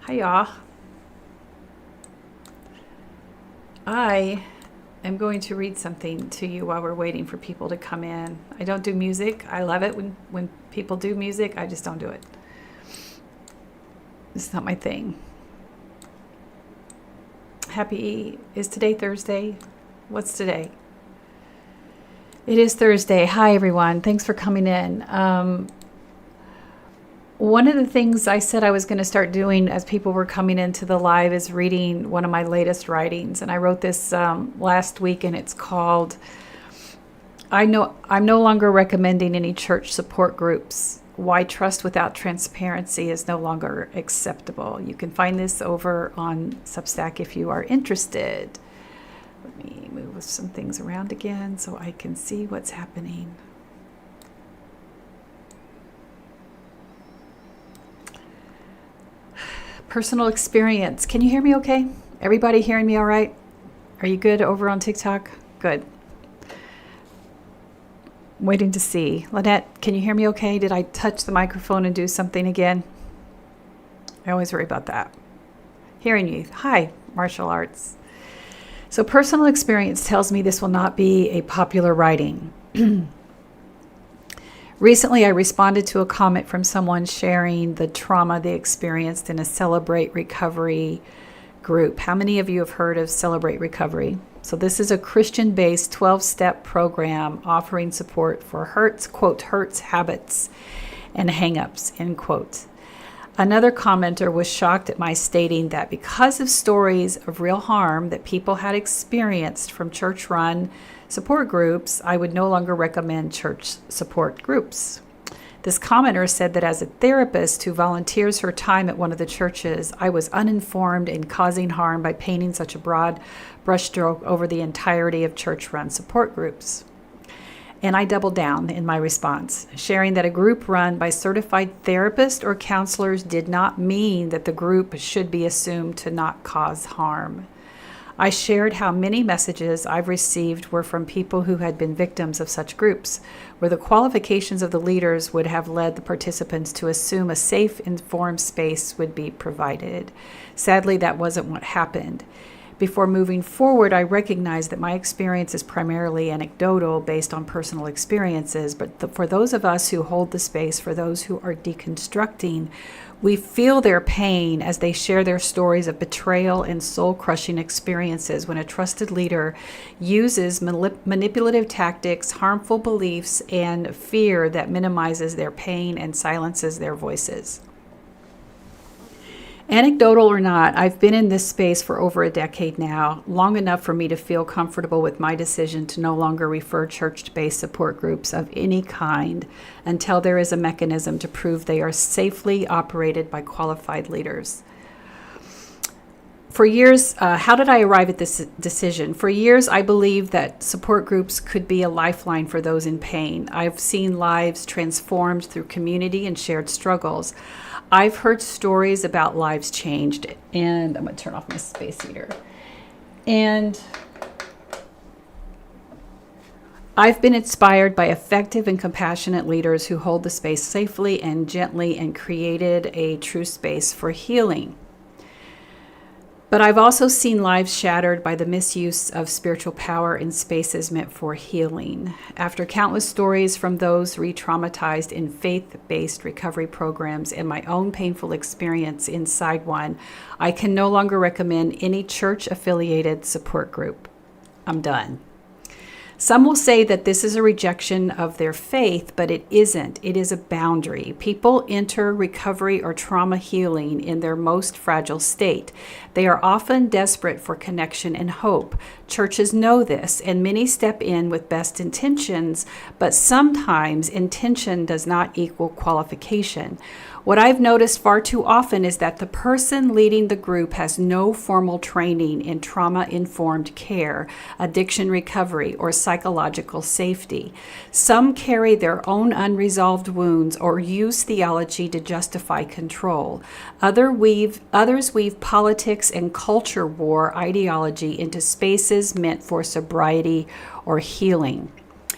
Hi, y'all. I am going to read something to you while we're waiting for people to come in. I don't do music. I love it when people do music. I just don't do it. It's not my thing. Is today Thursday? What's today? It is Thursday. Hi, everyone. Thanks for coming in. One of the things I said I was going to start doing as people were coming into the live is reading one of my latest writings. And I wrote this last week, and it's called, I'm no longer recommending any church support groups. Why trust without transparency is no longer acceptable. You can find this over on Substack if you are interested. Let me move some things around again so I can see what's happening. Personal experience. Can you hear me okay? Everybody hearing me all right? Are you good over on TikTok? Good. Waiting to see. Lynette, can you hear me okay? Did I touch the microphone and do something again? I always worry about that. Hearing you. Hi, martial arts. So personal experience tells me this will not be a popular writing. Recently, I responded to a comment from someone sharing the trauma they experienced in a Celebrate Recovery group. How many of you have heard of Celebrate Recovery? So this is a Christian-based 12-step program offering support for hurts, quote, hurts, habits, and hang-ups, end quote. Another commenter was shocked at my stating that because of stories of real harm that people had experienced from church-run support groups, I would no longer recommend church support groups. This commenter said that as a therapist who volunteers her time at one of the churches, I was uninformed and causing harm by painting such a broad brushstroke over the entirety of church-run support groups. And I doubled down in my response, sharing that a group run by certified therapists or counselors did not mean that the group should be assumed to not cause harm. I shared how many messages I've received were from people who had been victims of such groups, where the qualifications of the leaders would have led the participants to assume a safe, informed space would be provided. Sadly, that wasn't what happened. Before moving forward, I recognize that my experience is primarily anecdotal based on personal experiences, but for those of us who hold the space for those who are deconstructing, we feel their pain as they share their stories of betrayal and soul-crushing experiences when a trusted leader uses manipulative tactics, harmful beliefs, and fear that minimizes their pain and silences their voices. Anecdotal or not, I've been in this space for over a decade now, long enough for me to feel comfortable with my decision to no longer refer church-based support groups of any kind until there is a mechanism to prove they are safely operated by qualified leaders. For years, how did I arrive at this decision? For years, I believed that support groups could be a lifeline for those in pain. I've seen lives transformed through community and shared struggles. I've heard stories about lives changed, and I'm going to turn off my space heater. And I've been inspired by effective and compassionate leaders who hold the space safely and gently and created a true space for healing. But I've also seen lives shattered by the misuse of spiritual power in spaces meant for healing. After countless stories from those re-traumatized in faith-based recovery programs and my own painful experience inside one, I can no longer recommend any church-affiliated support group. I'm done. Some will say that this is a rejection of their faith, but it isn't. It is a boundary. People enter recovery or trauma healing in their most fragile state. They are often desperate for connection and hope. Churches know this, and many step in with best intentions, but sometimes intention does not equal qualification. What I've noticed far too often is that the person leading the group has no formal training in trauma-informed care, addiction recovery, or psychological safety. Some carry their own unresolved wounds or use theology to justify control. Others weave politics and culture war ideology into spaces meant for sobriety or healing.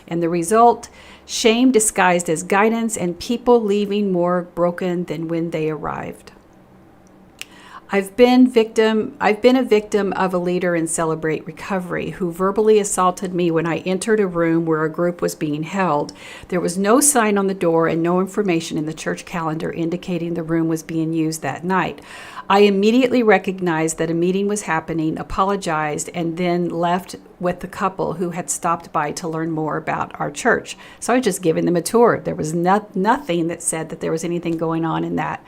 And the result, shame disguised as guidance and people leaving more broken than when they arrived. I've been a victim of a leader in Celebrate Recovery who verbally assaulted me when I entered a room where a group was being held. There was no sign on the door and no information in the church calendar indicating the room was being used that night. I immediately recognized that a meeting was happening, apologized, and then left with the couple who had stopped by to learn more about our church. So I was just giving them a tour. There was nothing that said that there was anything going on in that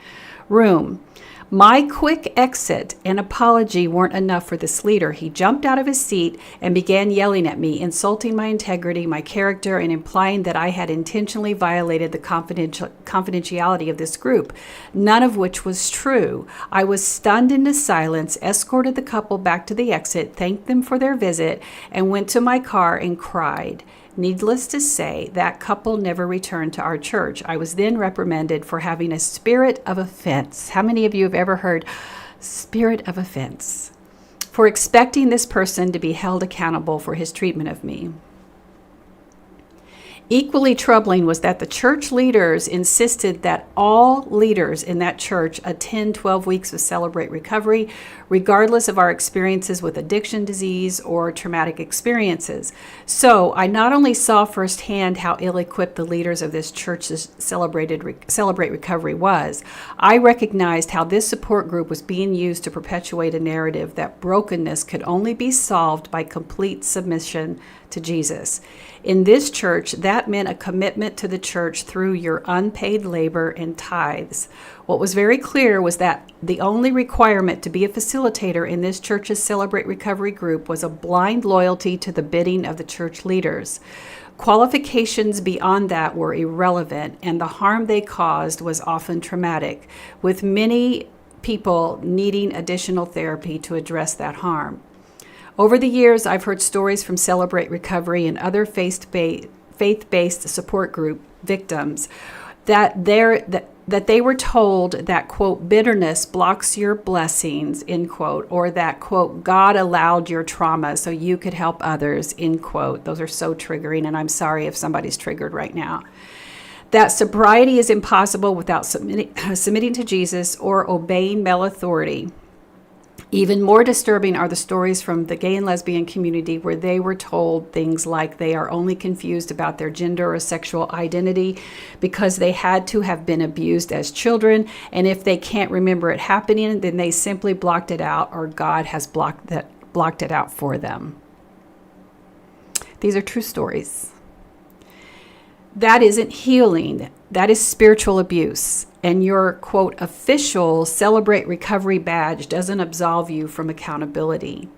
room. My quick exit and apology weren't enough for this leader. He jumped out of his seat and began yelling at me, insulting my integrity, my character, and implying that I had intentionally violated the confidentiality of this group, none of which was true. I was stunned into silence, escorted the couple back to the exit, thanked them for their visit, and went to my car and cried. Needless to say, that couple never returned to our church. I was then reprimanded for having a spirit of offense. How many of you have ever heard spirit of offense? For expecting this person to be held accountable for his treatment of me. Equally troubling was that the church leaders insisted that all leaders in that church attend 12 weeks of Celebrate Recovery, regardless of our experiences with addiction disease or traumatic experiences. So I not only saw firsthand how ill-equipped the leaders of this church's Celebrate Recovery was, I recognized how this support group was being used to perpetuate a narrative that brokenness could only be solved by complete submission to Jesus. In this church, that meant a commitment to the church through your unpaid labor and tithes. What was very clear was that the only requirement to be a facilitator in this church's Celebrate Recovery group was a blind loyalty to the bidding of the church leaders. Qualifications beyond that were irrelevant, and the harm they caused was often traumatic, with many people needing additional therapy to address that harm. Over the years, I've heard stories from Celebrate Recovery and other faith-based support group victims that they were told that, quote, bitterness blocks your blessings, end quote, or that, quote, God allowed your trauma so you could help others, end quote. Those are so triggering, and I'm sorry if somebody's triggered right now. That sobriety is impossible without submitting to Jesus or obeying male authority. Even more disturbing are the stories from the gay and lesbian community where they were told things like they are only confused about their gender or sexual identity because they had to have been abused as children, and if they can't remember it happening, then they simply blocked it out, or God has blocked it out for them. These are true stories. That isn't healing. That is spiritual abuse. And your, quote, official Celebrate Recovery badge doesn't absolve you from accountability.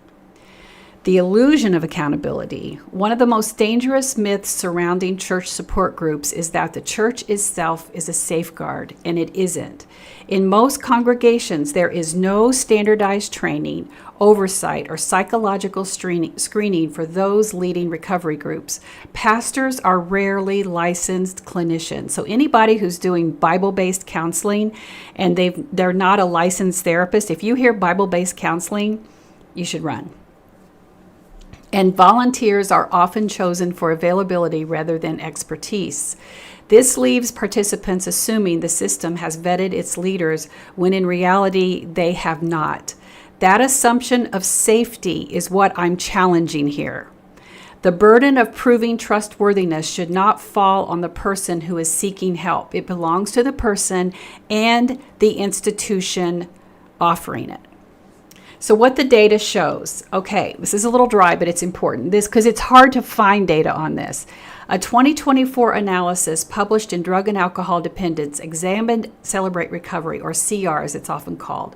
The illusion of accountability. One of the most dangerous myths surrounding church support groups is that the church itself is a safeguard, and it isn't. In most congregations, there is no standardized training, oversight, or psychological screening for those leading recovery groups. Pastors are rarely licensed clinicians. So anybody who's doing Bible-based counseling and they're not a licensed therapist, if you hear Bible-based counseling, you should run. And volunteers are often chosen for availability rather than expertise. This leaves participants assuming the system has vetted its leaders when in reality they have not. That assumption of safety is what I'm challenging here. The burden of proving trustworthiness should not fall on the person who is seeking help. It belongs to the person and the institution offering it. So what the data shows, okay, this is a little dry, but it's important. Because it's hard to find data on this. A 2024 analysis published in Drug and Alcohol Dependence examined Celebrate Recovery, or CR as it's often called.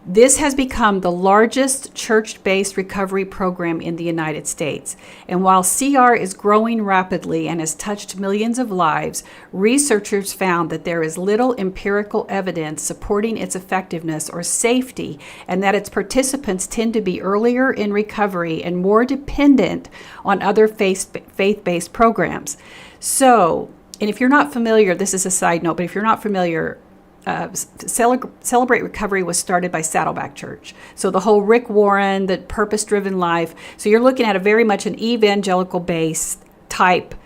This has become the largest church-based recovery program in the United States. And while CR is growing rapidly and has touched millions of lives, researchers found that there is little empirical evidence supporting its effectiveness or safety, and that its participants tend to be earlier in recovery and more dependent on other faith-based programs. So, and if you're not familiar, this is a side note, but if you're not familiar, Celebrate Recovery was started by Saddleback Church. So the whole Rick Warren, the purpose-driven life. So you're looking at a very much an evangelical-based type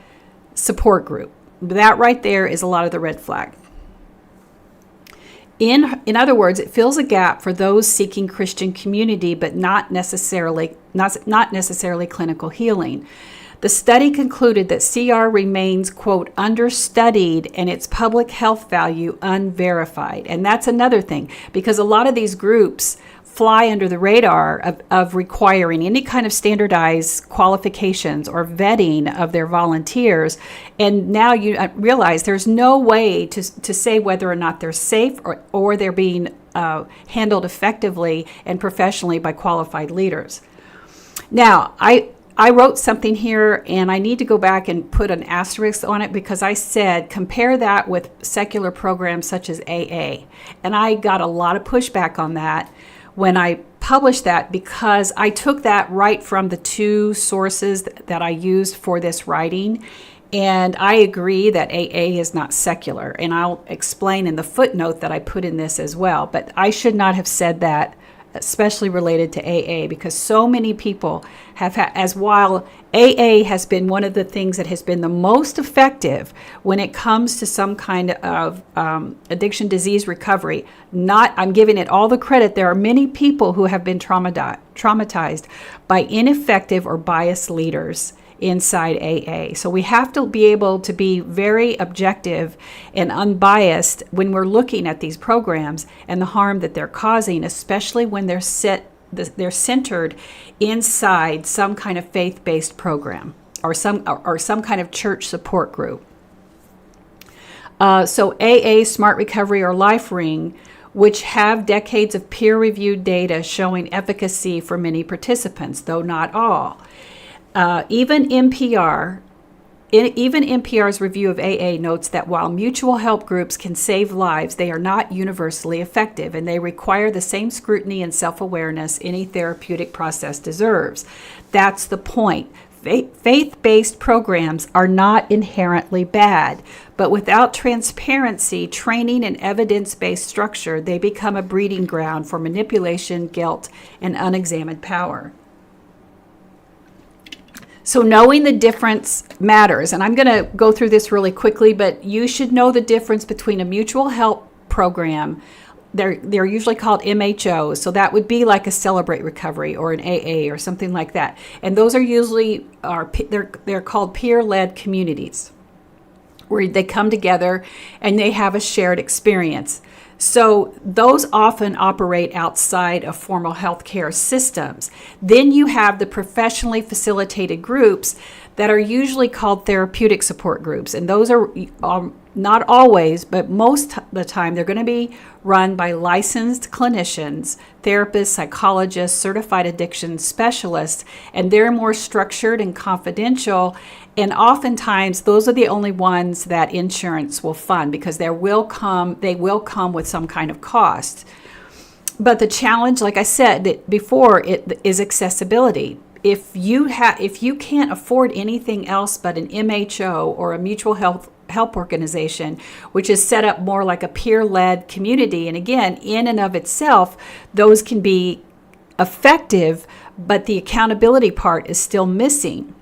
support group. That right there is a lot of the red flag. In other words, it fills a gap for those seeking Christian community, but not necessarily clinical healing. The study concluded that CR remains, quote, understudied and its public health value unverified. And that's another thing, because a lot of these groups fly under the radar of requiring any kind of standardized qualifications or vetting of their volunteers. And now you realize there's no way to say whether or not they're safe or they're being handled effectively and professionally by qualified leaders. Now, I wrote something here, and I need to go back and put an asterisk on it, because I said compare that with secular programs such as AA. And I got a lot of pushback on that when I published that, because I took that right from the two sources that I used for this writing. And I agree that AA is not secular. And I'll explain in the footnote that I put in this as well. But I should not have said that, especially related to AA, because so many people have had, as while AA has been one of the things that has been the most effective when it comes to some kind of addiction disease recovery, I'm giving it all the credit. There are many people who have been traumatized by ineffective or biased leaders inside AA. So we have to be able to be very objective and unbiased when we're looking at these programs and the harm that they're causing, especially when they're centered inside some kind of faith-based program or some kind of church support group. So AA, Smart Recovery, or Life Ring, which have decades of peer-reviewed data showing efficacy for many participants, though not all. Even NPR's review of AA notes that while mutual help groups can save lives, they are not universally effective, and they require the same scrutiny and self-awareness any therapeutic process deserves. That's the point. Faith-based programs are not inherently bad, but without transparency, training, and evidence-based structure, they become a breeding ground for manipulation, guilt, and unexamined power. So knowing the difference matters, and I'm going to go through this really quickly, but you should know the difference between a mutual help program. They're usually called MHOs, so that would be like a Celebrate Recovery or an AA or something like that. And those are usually they're called peer-led communities, where they come together and they have a shared experience. So those often operate outside of formal healthcare systems. Then you have the professionally facilitated groups that are usually called therapeutic support groups. And those are not always, but most of the time, they're going to be run by licensed clinicians, therapists, psychologists, certified addiction specialists, and they're more structured and confidential. And oftentimes, those are the only ones that insurance will fund, because they will come with some kind of cost. But the challenge, like I said before, is accessibility. If you can't afford anything else but an MHO or a mutual help organization, which is set up more like a peer-led community, and again, in and of itself, those can be effective, but the accountability part is still missing.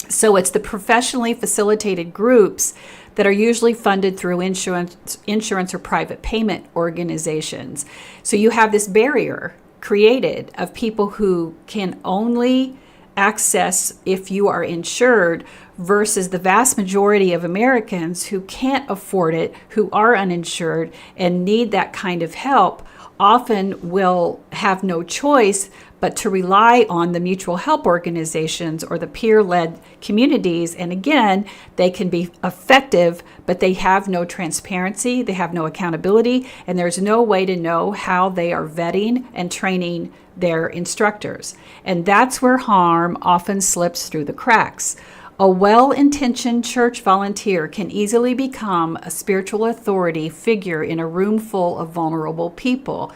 So it's the professionally facilitated groups that are usually funded through insurance or private payment organizations. So you have this barrier created of people who can only access if you are insured, versus the vast majority of Americans who can't afford it, who are uninsured and need that kind of help, often will have no choice but to rely on the mutual help organizations or the peer-led communities. And again, they can be effective, but they have no transparency, they have no accountability, and there's no way to know how they are vetting and training their instructors. And that's where harm often slips through the cracks. A well-intentioned church volunteer can easily become a spiritual authority figure in a room full of vulnerable people,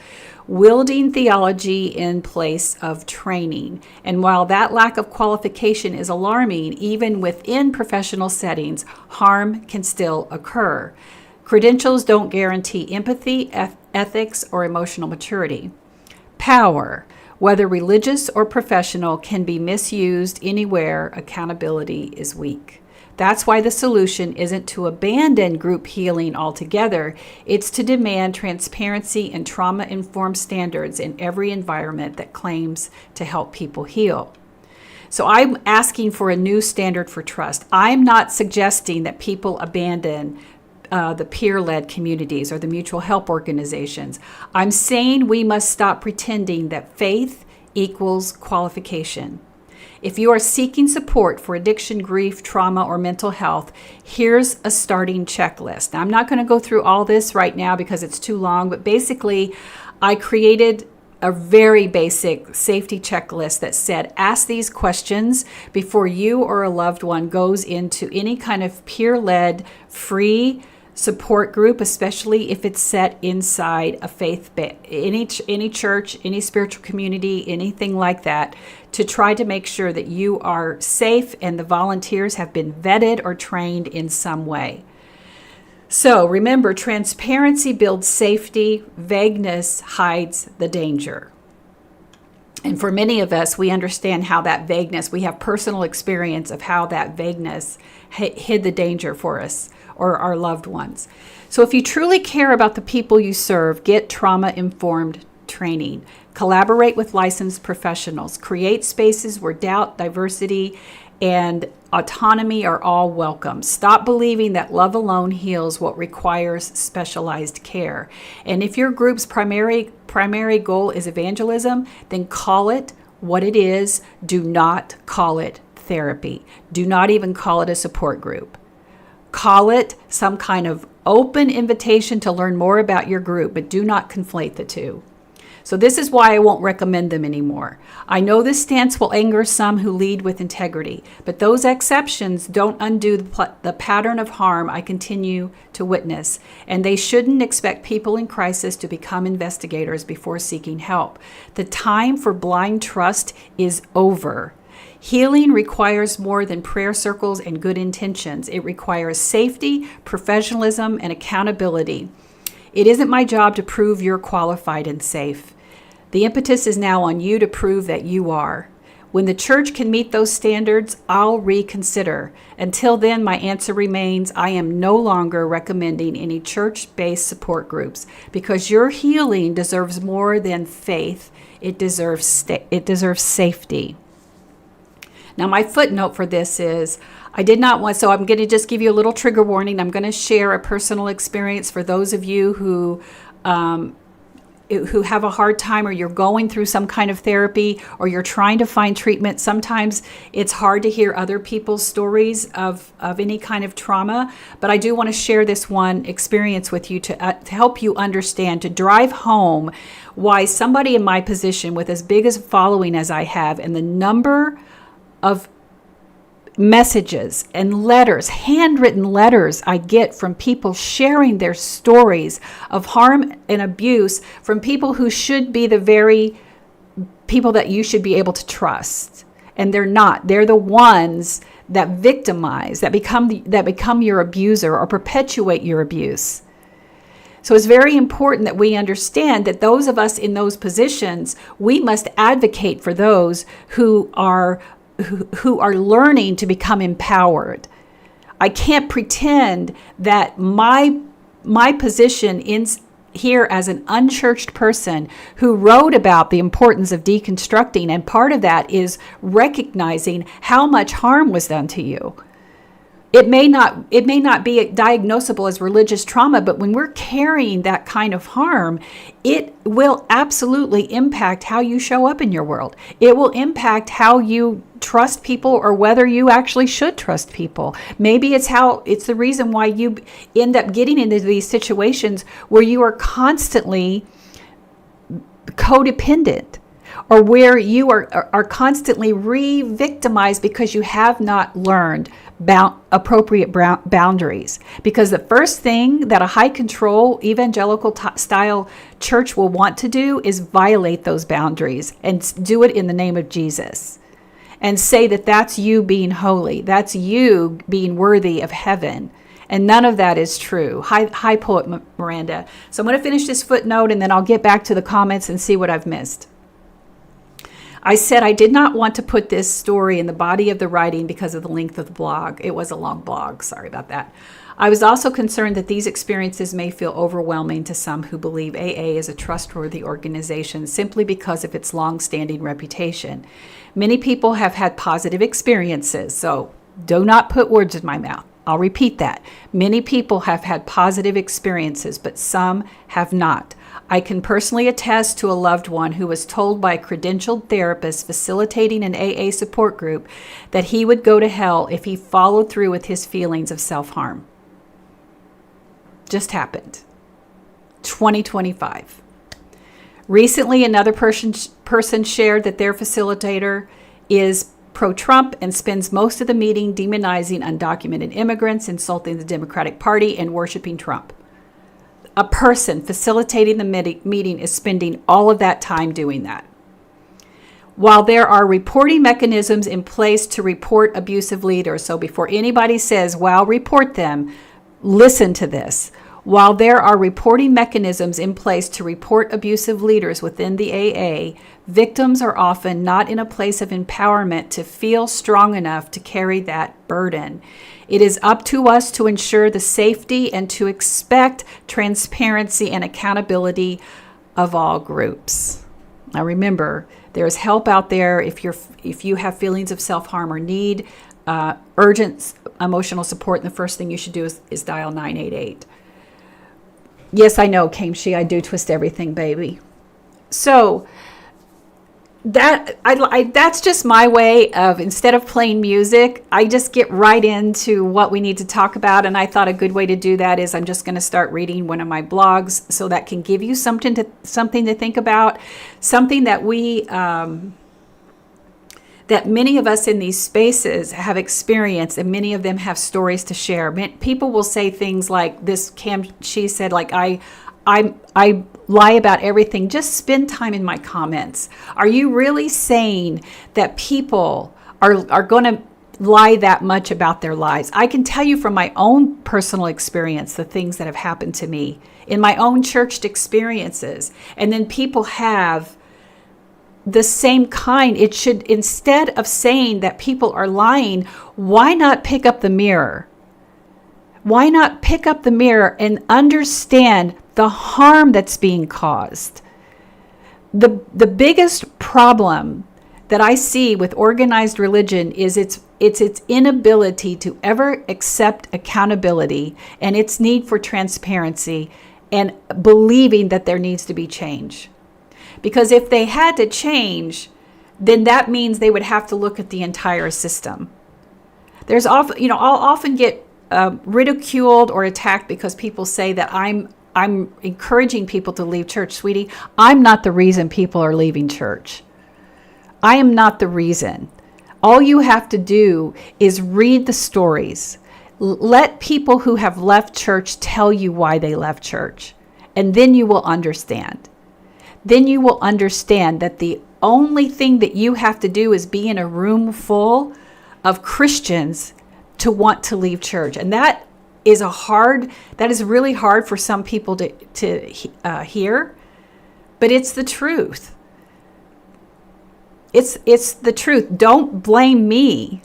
wielding theology in place of training. And while that lack of qualification is alarming, even within professional settings, harm can still occur. Credentials don't guarantee empathy, ethics, or emotional maturity. Power, whether religious or professional, can be misused anywhere accountability is weak. That's why the solution isn't to abandon group healing altogether. It's to demand transparency and trauma-informed standards in every environment that claims to help people heal. So I'm asking for a new standard for trust. I'm not suggesting that people abandon the peer-led communities or the mutual help organizations. I'm saying we must stop pretending that faith equals qualification. If you are seeking support for addiction, grief, trauma, or mental health, here's a starting checklist. Now, I'm not going to go through all this right now because it's too long, but basically, I created a very basic safety checklist that said, ask these questions before you or a loved one goes into any kind of peer-led, free support group, especially if it's set inside a faith, any church, any spiritual community, anything like that, to try to make sure that you are safe and the volunteers have been vetted or trained in some way. So remember, transparency builds safety, vagueness hides the danger. And for many of us, we understand how that vagueness, we have personal experience of how that vagueness hid the danger for us or our loved ones. So if you truly care about the people you serve, get trauma-informed training. Collaborate with licensed professionals. Create spaces where doubt, diversity, and autonomy are all welcome. Stop believing that love alone heals what requires specialized care. And if your group's primary goal is evangelism, then call it what it is. Do not call it therapy. Do not even call it a support group. Call it some kind of open invitation to learn more about your group, but do not conflate the two. So this is why I won't recommend them anymore. I know this stance will anger some who lead with integrity, but those exceptions don't undo the pattern of harm I continue to witness, and they shouldn't expect people in crisis to become investigators before seeking help. The time for blind trust is over. Healing requires more than prayer circles and good intentions. It requires safety, professionalism, and accountability. It isn't my job to prove you're qualified and safe. The impetus is now on you to prove that you are. When the church can meet those standards, I'll reconsider. Until then, my answer remains, I am no longer recommending any church-based support groups because your healing deserves more than faith. It deserves safety. Now, my footnote for this is, I did not want, so I'm going to just give you a little trigger warning. I'm going to share a personal experience for those of you who have a hard time, or you're going through some kind of therapy, or you're trying to find treatment. Sometimes it's hard to hear other people's stories of any kind of trauma, but I do want to share this one experience with you to help you understand, to drive home why somebody in my position with as big a following as I have, and the number of messages and letters, handwritten letters I get from people sharing their stories of harm and abuse from people who should be the very people that you should be able to trust. And they're not. They're the ones that victimize, that become your abuser or perpetuate your abuse. So it's very important that we understand that those of us in those positions, we must advocate for those who are learning to become empowered. I can't pretend that my position in here as an unchurched person who wrote about the importance of deconstructing, and part of that is recognizing how much harm was done to you. It may not be diagnosable as religious trauma, but when we're carrying that kind of harm, it will absolutely impact how you show up in your world. It will impact how you trust people, or whether you actually should trust people. Maybe it's the reason why you end up getting into these situations where you are constantly codependent, or where you are constantly re-victimized because you have not learned appropriate boundaries. Because the first thing that a high control evangelical style church will want to do is violate those boundaries and do it in the name of Jesus, and say that that's you being holy, that's you being worthy of heaven. And none of that is true. Hi, Poet Miranda. So I'm going to finish this footnote, and then I'll get back to the comments and see what I've missed. I said I did not want to put this story in the body of the writing because of the length of the blog. It was a long blog. Sorry about that. I was also concerned that these experiences may feel overwhelming to some who believe AA is a trustworthy organization simply because of its long-standing reputation. Many people have had positive experiences, so do not put words in my mouth. I'll repeat that. Many people have had positive experiences, but some have not. I can personally attest to a loved one who was told by a credentialed therapist facilitating an AA support group that he would go to hell if he followed through with his feelings of self-harm. Just happened. 2025. Recently, another person shared that their facilitator is pro-Trump and spends most of the meeting demonizing undocumented immigrants, insulting the Democratic Party, and worshiping Trump. A person facilitating the meeting is spending all of that time doing that. While there are reporting mechanisms in place to report abusive leaders, so before anybody says, well, report them, listen to this. While there are reporting mechanisms in place to report abusive leaders within the AA, victims are often not in a place of empowerment to feel strong enough to carry that burden. It is up to us to ensure the safety and to expect transparency and accountability of all groups. Now remember, there's help out there if you have feelings of self-harm or need urgent emotional support. And the first thing you should do is dial 988. Yes, I know, Kamshi, I do twist everything, baby. So that's just my way of, instead of playing music, I just get right into what we need to talk about. And I thought a good way to do that is I'm just going to start reading one of my blogs so that can give you something to think about, something that that many of us in these spaces have experienced, and many of them have stories to share. People will say things like this, she said, like, I lie about everything. Just spend time in my comments. Are you really saying that people are going to lie that much about their lives? I can tell you from my own personal experience, the things that have happened to me in my own church experiences. And then people have the same kind. It should, instead of saying that people are lying, why not pick up the mirror? Why not pick up the mirror and understand the harm that's being caused? The biggest problem that I see with organized religion is its inability to ever accept accountability and its need for transparency and believing that there needs to be change. Because if they had to change, then that means they would have to look at the entire system. There's often, I'll often get ridiculed or attacked because people say that I'm encouraging people to leave church. Sweetie, I'm not the reason people are leaving church. I am not the reason. All you have to do is read the stories. Let people who have left church tell you why they left church, and then you will understand. Then you will understand that the only thing that you have to do is be in a room full of Christians to want to leave church. And that is really hard for some people to hear, but it's the truth. It's the truth. Don't blame me.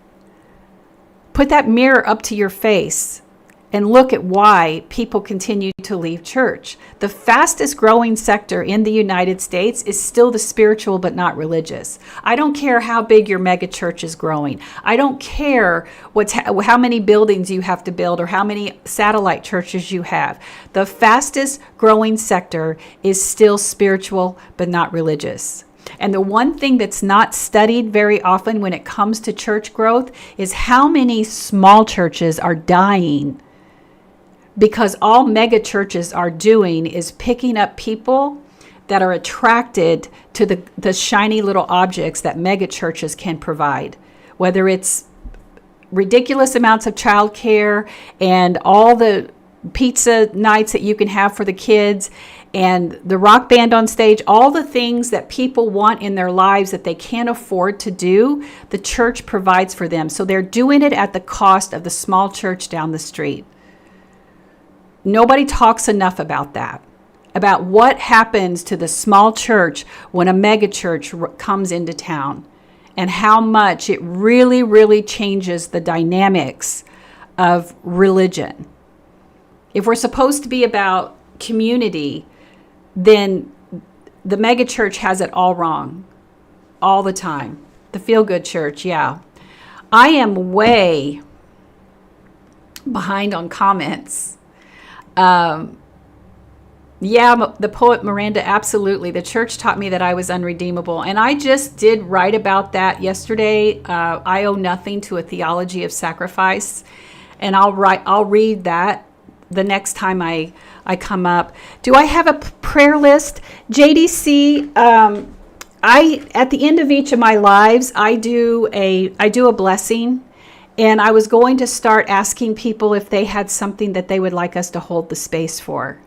Put that mirror up to your face and look at why people continue to leave church. The fastest growing sector in the United States is still the spiritual but not religious. I don't care how big your mega church is growing. I don't care how many buildings you have to build or how many satellite churches you have. The fastest growing sector is still spiritual but not religious. And the one thing that's not studied very often when it comes to church growth is how many small churches are dying, because all mega churches are doing is picking up people that are attracted to the shiny little objects that mega churches can provide, whether it's ridiculous amounts of childcare and all the pizza nights that you can have for the kids and the rock band on stage, all the things that people want in their lives that they can't afford to do, the church provides for them. So they're doing it at the cost of the small church down the street. Nobody talks enough about that. about what happens to the small church when a megachurch comes into town, and how much it really, really changes the dynamics of religion. If we're supposed to be about community, then the megachurch has it all wrong, all the time. The feel-good church, yeah. I am way behind on comments. Yeah, the poet Miranda, absolutely. The church taught me that I was unredeemable. And I just did write about that yesterday. I owe nothing to a theology of sacrifice. And I'll read that the next time I come up. Do I have a prayer list? JDC, at the end of each of my lives, I do a blessing. And I was going to start asking people if they had something that they would like us to hold the space for.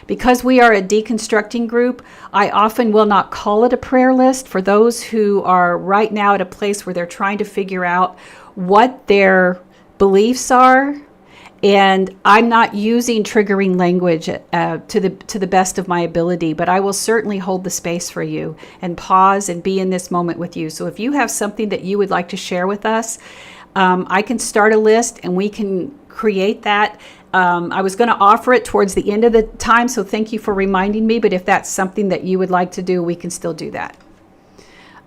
Because we are a deconstructing group, I often will not call it a prayer list for those who are right now at a place where they're trying to figure out what their beliefs are. And I'm not using triggering language to the best of my ability, but I will certainly hold the space for you and pause and be in this moment with you. So if you have something that you would like to share with us, I can start a list and we can create that. I was going to offer it towards the end of the time, so thank you for reminding me. But if that's something that you would like to do, we can still do that.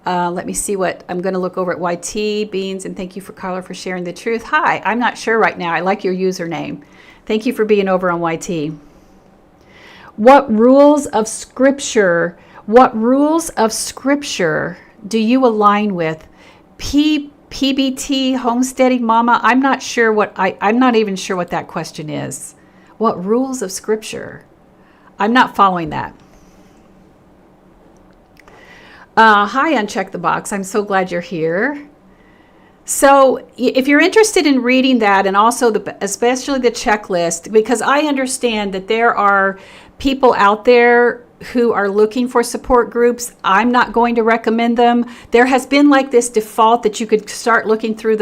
Let me see what I'm going to look over at YT Beans, and thank you for Carla for sharing the truth. Hi, I'm not sure right now. I like your username. Thank you for being over on YT. What rules of scripture do you align with? PBT, homesteading mama, I'm not even sure what that question is. What rules of scripture? I'm not following that. Hi, Uncheck the Box. I'm so glad you're here. So if you're interested in reading that, and also especially the checklist, because I understand that there are people out there who are looking for support groups. I'm not going to recommend them. There has been like this default that you could start looking through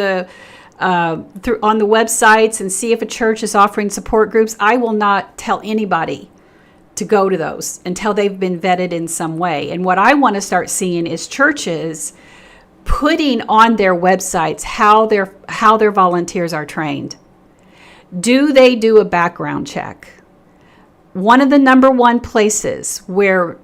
on the websites and see if a church is offering support groups. I will not tell anybody to go to those until they've been vetted in some way. And what I want to start seeing is churches putting on their websites how their volunteers are trained. Do they do a background check? One of the number one places where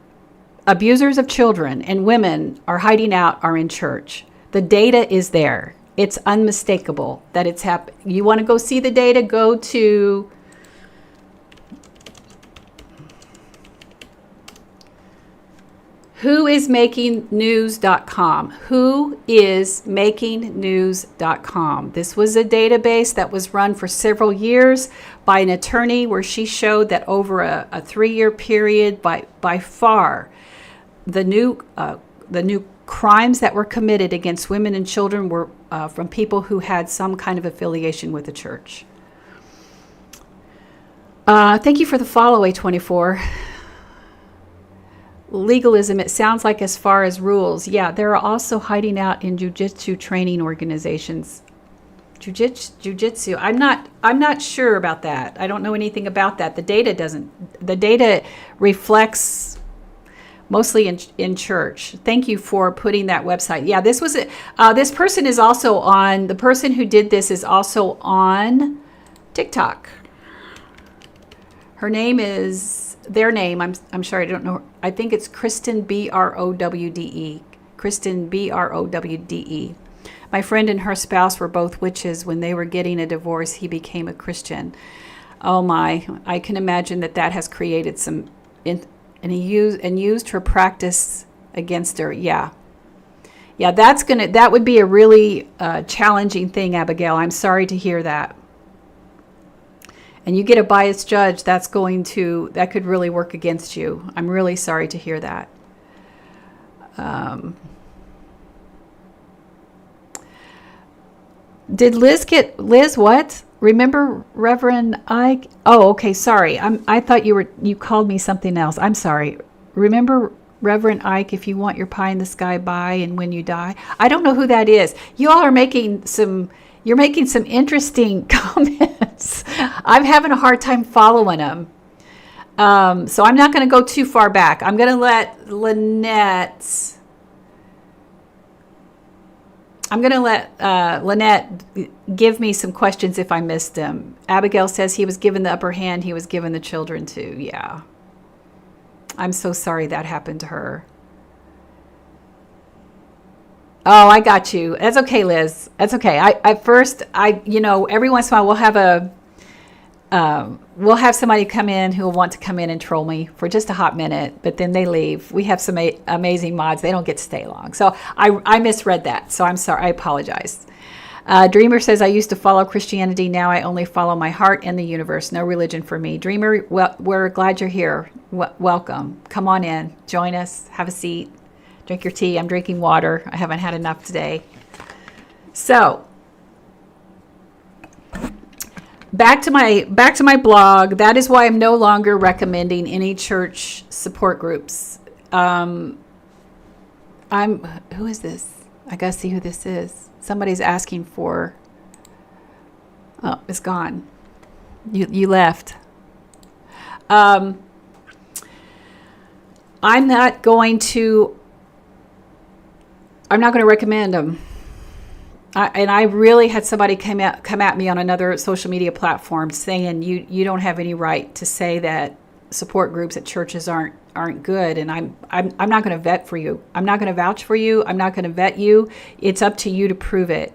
abusers of children and women are hiding out are in church. The data is there. It's unmistakable that it's happening. You want to go see the data? Go to whoismakingnews.com. Whoismakingnews.com. This was a database that was run for several years by an attorney, where she showed that over a 3-year period, by far, the new crimes that were committed against women and children were from people who had some kind of affiliation with the church. Thank you for the follow, A24. Legalism, it sounds like as far as rules. Yeah, they're also hiding out in jiu-jitsu training organizations. Jiu-jitsu. I'm not sure about that. I don't know anything about that. The data reflects mostly in church. Thank you for putting that website. Yeah, this person is also on, the person who did this is also on TikTok. Her name is, their name, I'm sorry, I don't know. I think it's Kristen Browde. Kristen Browde. My friend and her spouse were both witches. When they were getting a divorce, he became a Christian. Oh my, I can imagine that has created some, and he used her practice against her. Yeah, that would be a really challenging thing, Abigail. I'm sorry to hear that. And you get a biased judge, that could really work against you. I'm really sorry to hear that. Did Liz what? Remember Reverend Ike? Oh, okay, sorry. I thought you called me something else. I'm sorry. Remember Reverend Ike, if you want your pie in the sky, buy, and when you die. I don't know who that is. You all are making some interesting comments. I'm having a hard time following them. So I'm not going to go too far back. I'm going to let Lynette give me some questions if I missed them. Abigail says he was given the upper hand. He was given the children too. Yeah. I'm so sorry that happened to her. Oh, I got you. That's okay, Liz. That's okay. Every once in a while we'll have somebody come in who will want to come in and troll me for just a hot minute, but then they leave. We have some amazing mods. They don't get to stay long. So I misread that. So I'm sorry. I apologize. Dreamer says, I used to follow Christianity. Now I only follow my heart and the universe. No religion for me. Dreamer, well, we're glad you're here. Welcome. Come on in. Join us. Have a seat. Drink your tea. I'm drinking water. I haven't had enough today. So back to my blog. That is why I'm no longer recommending any church support groups. Who is this? I gotta see who this is. Somebody's asking for. Oh, it's gone. You left. I'm not going to recommend them. I really had somebody come at me on another social media platform saying you don't have any right to say that support groups at churches aren't good, and I'm not going to vet for you. I'm not going to vouch for you. I'm not going to vet you. It's up to you to prove it.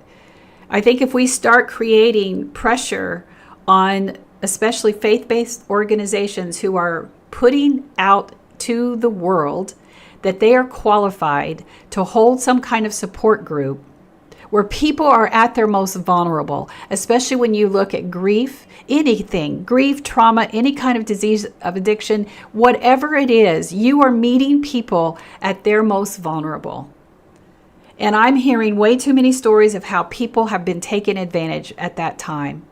I think if we start creating pressure on especially faith-based organizations who are putting out to the world that they are qualified to hold some kind of support group where people are at their most vulnerable, especially when you look at grief, grief, trauma, any kind of disease of addiction, whatever it is, you are meeting people at their most vulnerable. And I'm hearing way too many stories of how people have been taken advantage at that time.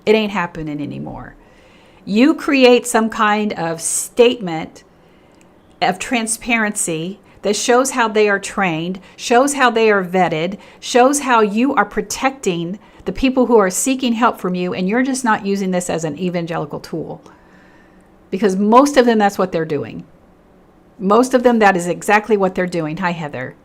It ain't happening anymore. You create some kind of statement of transparency that shows how they are trained, shows how they are vetted, shows how you are protecting the people who are seeking help from you, and you're just not using this as an evangelical tool. Because most of them, that's what they're doing. Most of them, that is exactly what they're doing. Hi, Heather.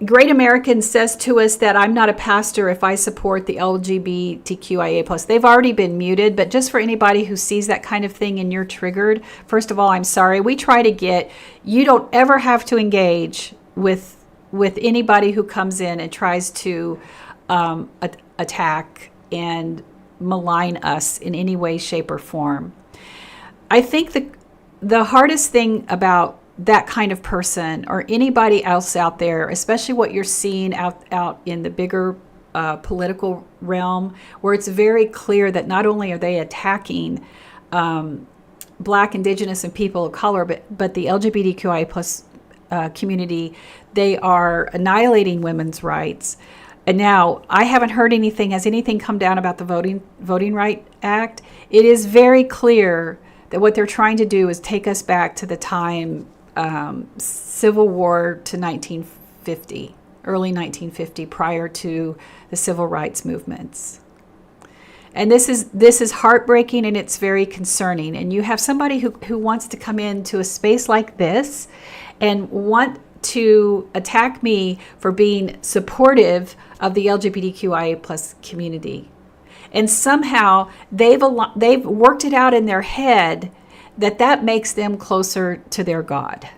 Great American says to us that I'm not a pastor if I support the LGBTQIA+. They've already been muted, but just for anybody who sees that kind of thing and you're triggered, first of all, I'm sorry. We try to you don't ever have to engage with anybody who comes in and tries to attack and malign us in any way, shape, or form. I think the hardest thing about that kind of person or anybody else out there, especially what you're seeing out in the bigger political realm, where it's very clear that not only are they attacking Black, Indigenous, and people of color, but the LGBTQI+ community, they are annihilating women's rights. And now, I haven't heard anything. Has anything come down about the Voting Right Act? It is very clear that what they're trying to do is take us back to the time Civil War to 1950, early 1950, prior to the civil rights movements. And this is heartbreaking, and it's very concerning. And you have somebody who wants to come into a space like this and want to attack me for being supportive of the LGBTQIA+ community. And somehow they've worked it out in their head that makes them closer to their God.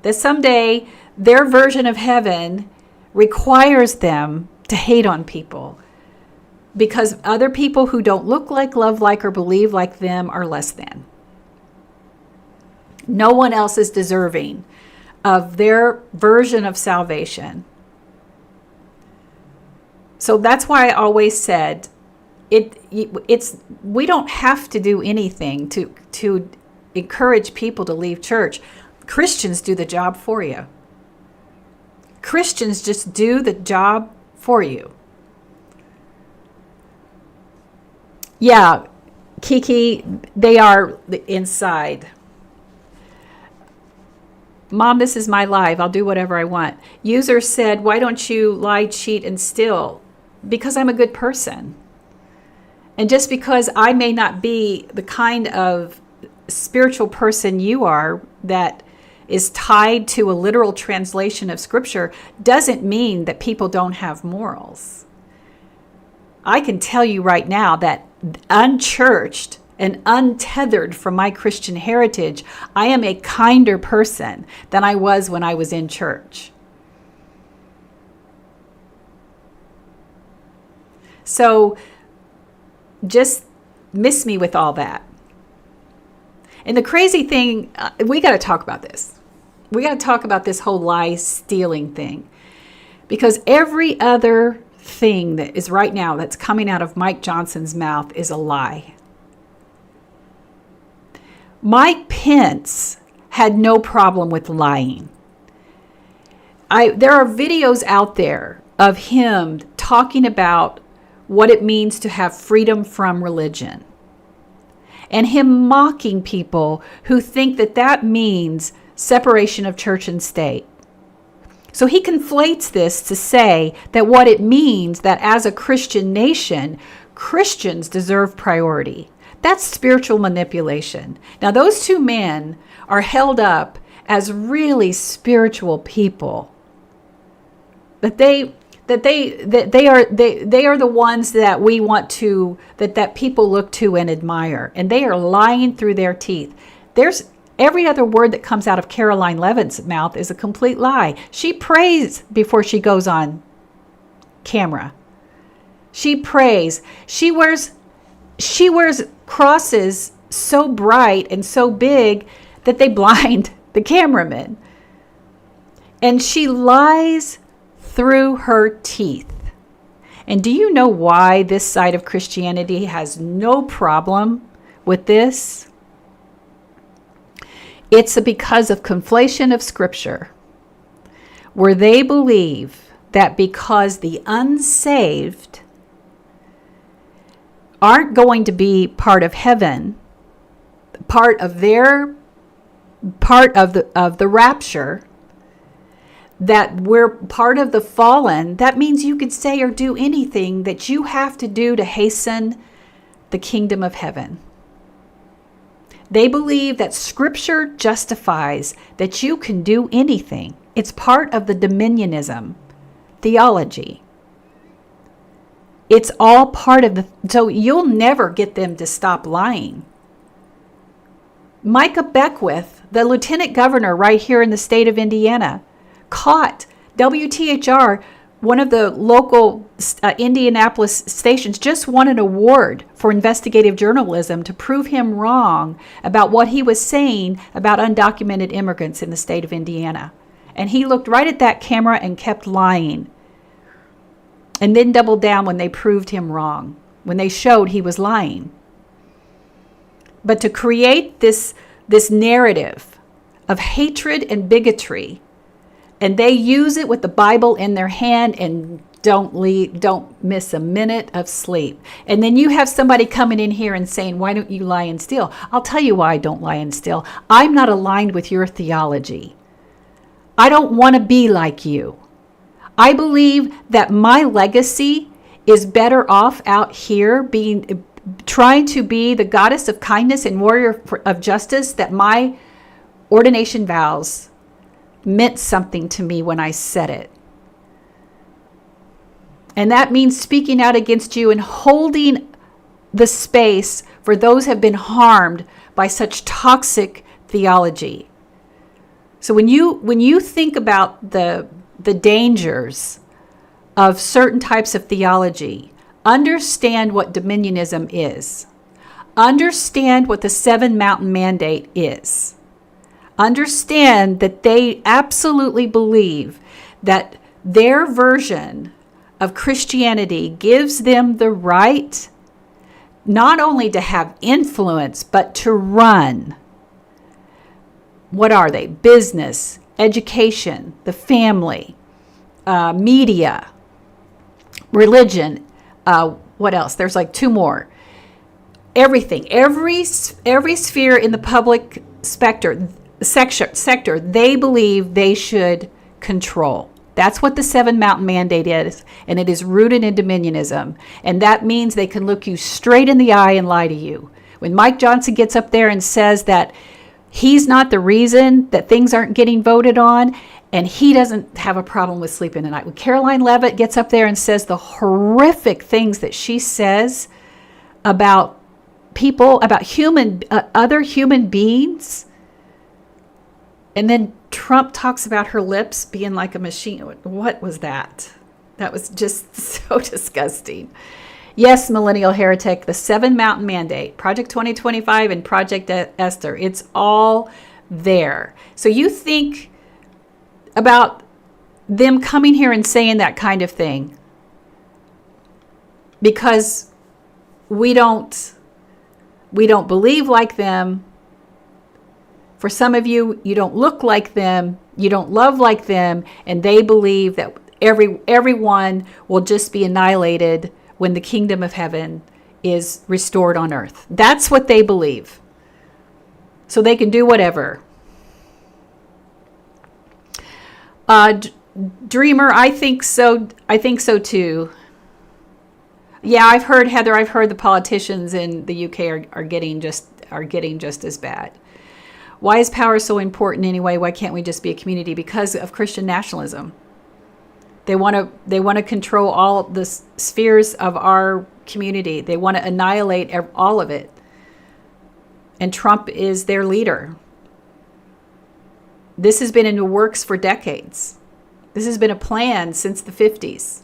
That someday their version of heaven requires them to hate on people because other people who don't look like, love like, or believe like them are less than. No one else is deserving of their version of salvation. So that's why I always said, we don't have to do anything to encourage people to leave church. Christians do the job for you. Christians just do the job for you. Yeah, Kiki, they are inside. Mom, this is my life. I'll do whatever I want. User said, why don't you lie, cheat, and steal? Because I'm a good person. And just because I may not be the kind of spiritual person you are that is tied to a literal translation of Scripture doesn't mean that people don't have morals. I can tell you right now that unchurched and untethered from my Christian heritage, I am a kinder person than I was when I was in church. So just miss me with all that. And the crazy thing, we got to talk about this. We got to talk about this whole lie stealing thing. Because every other thing that is right now that's coming out of Mike Johnson's mouth is a lie. Mike Pence had no problem with lying. There are videos out there of him talking about what it means to have freedom from religion, and him mocking people who think that that means separation of church and state. So he conflates this to say that what it means that as a Christian nation, Christians deserve priority. That's spiritual manipulation. Now, those two men are held up as really spiritual people. That they are the ones that we want to, that people look to and admire. And they are lying through their teeth. There's every other word that comes out of Caroline Levitt's mouth is a complete lie. She prays before she goes on camera. She prays. She wears crosses so bright and so big that they blind the cameraman. And she lies through her teeth. And do you know why this side of Christianity has no problem with this? It's because of conflation of Scripture, where they believe that because the unsaved aren't going to be part of heaven, part of the rapture, that we're part of the fallen, that means you could say or do anything that you have to do to hasten the kingdom of heaven. They believe that Scripture justifies that you can do anything. It's part of the dominionism theology. It's all part of so you'll never get them to stop lying. Micah Beckwith, the lieutenant governor right here in the state of Indiana, caught WTHR, one of the local Indianapolis stations, just won an award for investigative journalism to prove him wrong about what he was saying about undocumented immigrants in the state of Indiana. And he looked right at that camera and kept lying. And then doubled down when they proved him wrong, when they showed he was lying. But to create this narrative of hatred and bigotry, and they use it with the Bible in their hand and don't miss a minute of sleep. And then you have somebody coming in here and saying, why don't you lie and steal? I'll tell you why I don't lie and steal. I'm not aligned with your theology. I don't want to be like you. I believe that my legacy is better off out here trying to be the goddess of kindness and warrior of justice, that my ordination vows meant something to me when I said it. And that means speaking out against you and holding the space for those who have been harmed by such toxic theology. So when you think about the dangers of certain types of theology, understand what dominionism is. Understand what the 7 Mountain Mandate is. Understand that they absolutely believe that their version of Christianity gives them the right not only to have influence, but to run. What are they? Business, education, the family, media, religion. What else? There's like 2 more. Everything, every sphere in the public sector, they believe they should control. That's what the 7 Mountain Mandate is, and it is rooted in dominionism. And that means they can look you straight in the eye and lie to you. When Mike Johnson gets up there and says that he's not the reason that things aren't getting voted on, and he doesn't have a problem with sleeping at night. When Caroline Leavitt gets up there and says the horrific things that she says about people, about other human beings, and then Trump talks about her lips being like a machine. What was that? That was just so disgusting. Yes, Millennial Heretic, the 7 Mountain Mandate, Project 2025 and Project Esther, it's all there. So you think about them coming here and saying that kind of thing because we don't believe like them. For some of you, you don't look like them, you don't love like them, and they believe that everyone will just be annihilated when the kingdom of heaven is restored on earth. That's what they believe. So they can do whatever. Dreamer, I think so. I think so too. Yeah, I've heard, Heather, I've heard the politicians in the UK are getting just as bad. Why is power so important anyway? Why can't we just be a community? Because of Christian nationalism. They want to control all the spheres of our community. They want to annihilate all of it. And Trump is their leader. This has been in the works for decades. This has been a plan since the 50s.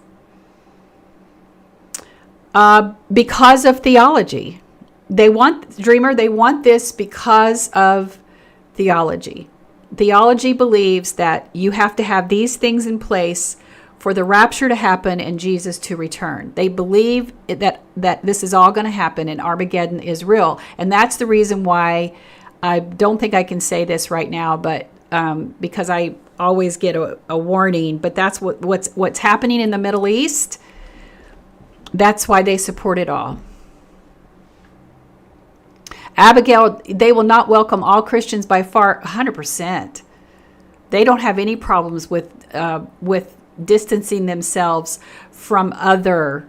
Because of theology. They want this because of theology. Theology believes that you have to have these things in place for the rapture to happen and Jesus to return. They believe that this is all going to happen and Armageddon is real. And that's the reason why I don't think I can say this right now, but because I always get a warning, but that's what's happening in the Middle East. That's why they support it all. Abigail, they will not welcome all Christians by far, 100%. They don't have any problems with distancing themselves from other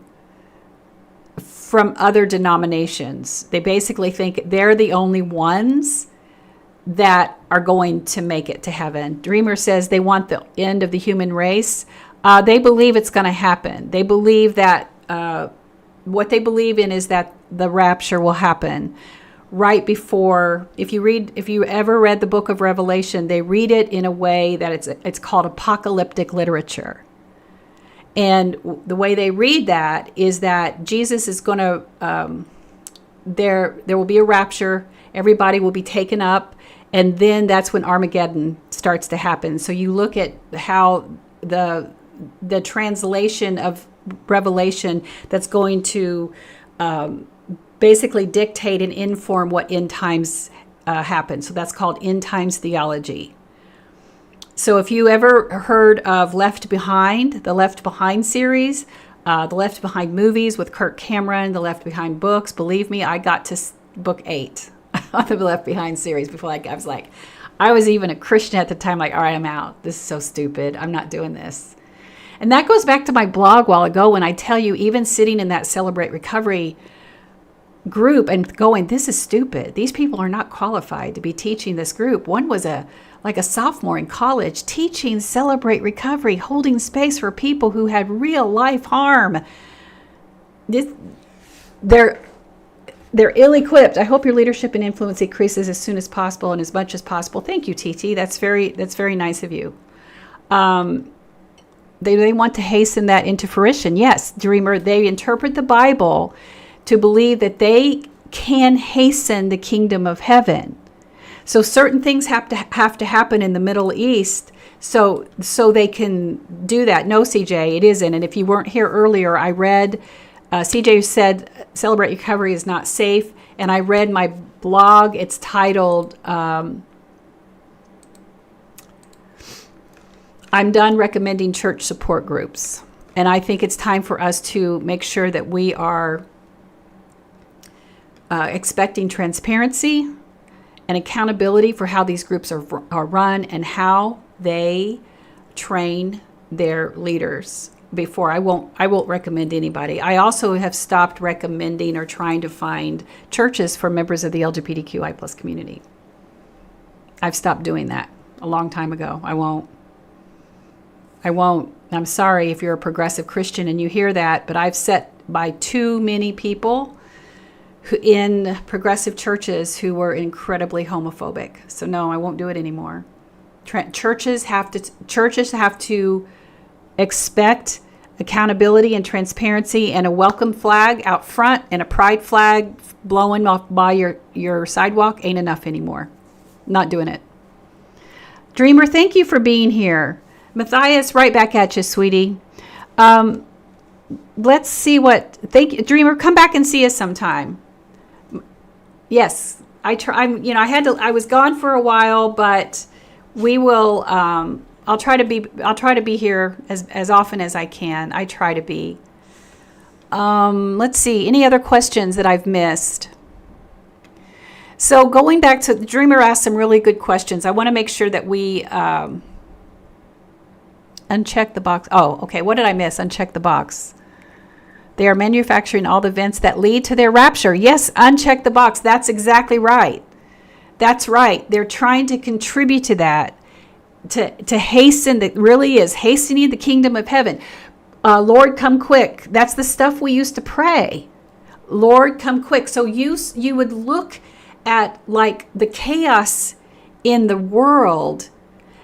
denominations. They basically think they're the only ones that are going to make it to heaven. Dreamer says they want the end of the human race. They believe it's going to happen. They believe that what they believe in is that the rapture will happen right before. If you ever read the book of Revelation, they read it in a way that it's called apocalyptic literature. And the way they read that is that Jesus is going to, there will be a rapture, everybody will be taken up, and then that's when Armageddon starts to happen. So you look at how the translation of Revelation that's going to basically dictate and inform what end times happen. So that's called end times theology. So if you ever heard of Left Behind, the Left Behind series, the Left Behind movies with Kirk Cameron, the Left Behind books, believe me, I got to book 8 on the Left Behind series before I was even a Christian at the time, like, all right, I'm out. This is so stupid. I'm not doing this. And that goes back to my blog a while ago when I tell you, even sitting in that Celebrate Recovery group and going, this is stupid. These people are not qualified to be teaching this group. One was a sophomore in college teaching Celebrate Recovery, holding space for people who had real life harm. They're ill-equipped. I hope your leadership and influence increases as soon as possible and as much as possible. Thank you, TT. That's very nice of you. They want to hasten that into fruition. Yes, Dreamer, they interpret the Bible to believe that they can hasten the kingdom of heaven. So certain things have to happen in the Middle East so they can do that. No, CJ, it isn't. And if you weren't here earlier, I read, CJ said Celebrate Recovery is not safe. And I read my blog. It's titled, I'm done recommending church support groups. And I think it's time for us to make sure that we are expecting transparency and accountability for how these groups are run and how they train their leaders before. I won't recommend anybody. I also have stopped recommending or trying to find churches for members of the LGBTQI plus community. I've stopped doing that a long time ago. I won't. I'm sorry if you're a progressive Christian and you hear that, but I've sat by too many people in progressive churches who were incredibly homophobic. So no, I won't do it anymore. Churches have to expect accountability and transparency, and a welcome flag out front and a pride flag blowing off by your sidewalk ain't enough anymore. Not doing it. Dreamer, thank you for being here. Matthias, right back at you, sweetie. Let's see thank you. Dreamer, come back and see us sometime. Yes, I was gone for a while, but we will, I'll try to be here as often as I can. I try to be. Let's see, any other questions that I've missed? So going back to, Dreamer asked some really good questions. I want to make sure that we uncheck the box. Oh, okay. What did I miss? Uncheck the box. They are manufacturing all the events that lead to their rapture. Yes, uncheck the box. That's exactly right. That's right. They're trying to contribute to that, to hasten, that really is hastening the kingdom of heaven. Lord, come quick. That's the stuff we used to pray. Lord, come quick. So you would look at like the chaos in the world,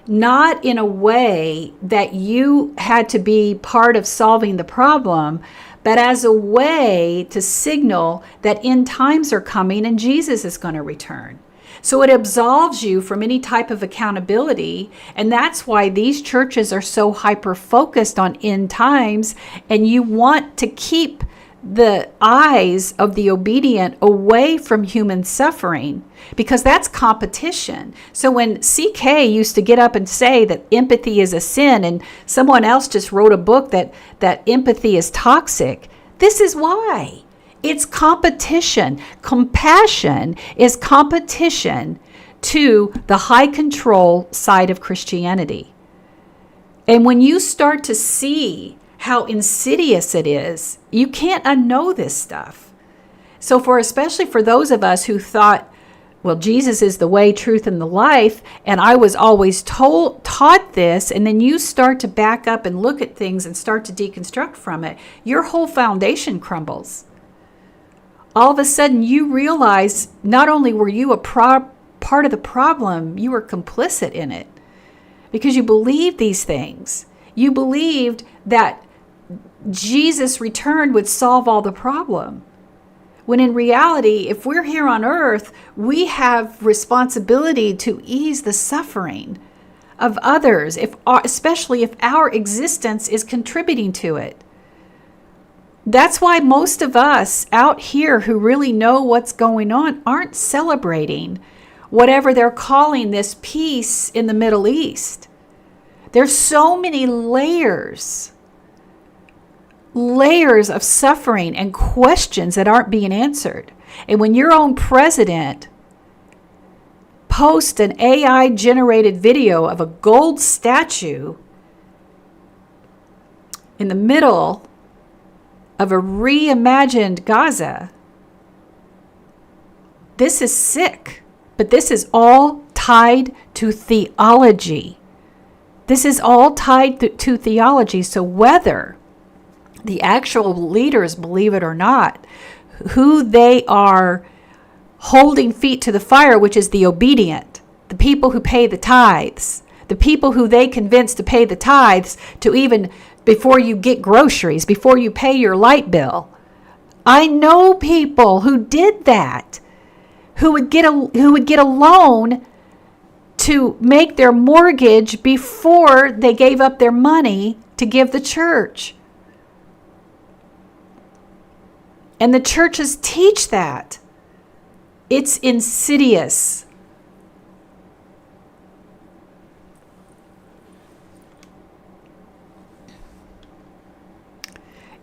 not in a way that you had to be part of solving the problem, but as a way to signal that end times are coming and Jesus is going to return. So it absolves you from any type of accountability. And that's why these churches are so hyper-focused on end times. And you want to keep the eyes of the obedient away from human suffering, because that's competition. So when CK used to get up and say that empathy is a sin, and someone else just wrote a book that empathy is toxic, this is why. It's competition. Compassion is competition to the high control side of Christianity. And when you start to see how insidious it is, you can't unknow this stuff. So especially for those of us who thought, well, Jesus is the way, truth, and the life, and I was always taught this, and then you start to back up and look at things and start to deconstruct from it, your whole foundation crumbles. All of a sudden you realize not only were you a part of the problem, you were complicit in it, because you believed these things. You believed that Jesus' return would solve all the problem. When in reality, if we're here on earth, we have responsibility to ease the suffering of others, especially if our existence is contributing to it. That's why most of us out here who really know what's going on aren't celebrating whatever they're calling this peace in the Middle East. There's so many layers of suffering and questions that aren't being answered. And when your own president posts an AI generated video of a gold statue in the middle of a reimagined Gaza, this is sick. But this is all tied to theology. This is all tied to theology. So whether the actual leaders believe it or not, who they are holding feet to the fire, which is the obedient, the people who pay the tithes, the people who they convince to pay the tithes to even before you get groceries, before you pay your light bill. I know people who did that, who would get a loan to make their mortgage before they gave up their money to give the church. And the churches teach that. It's insidious.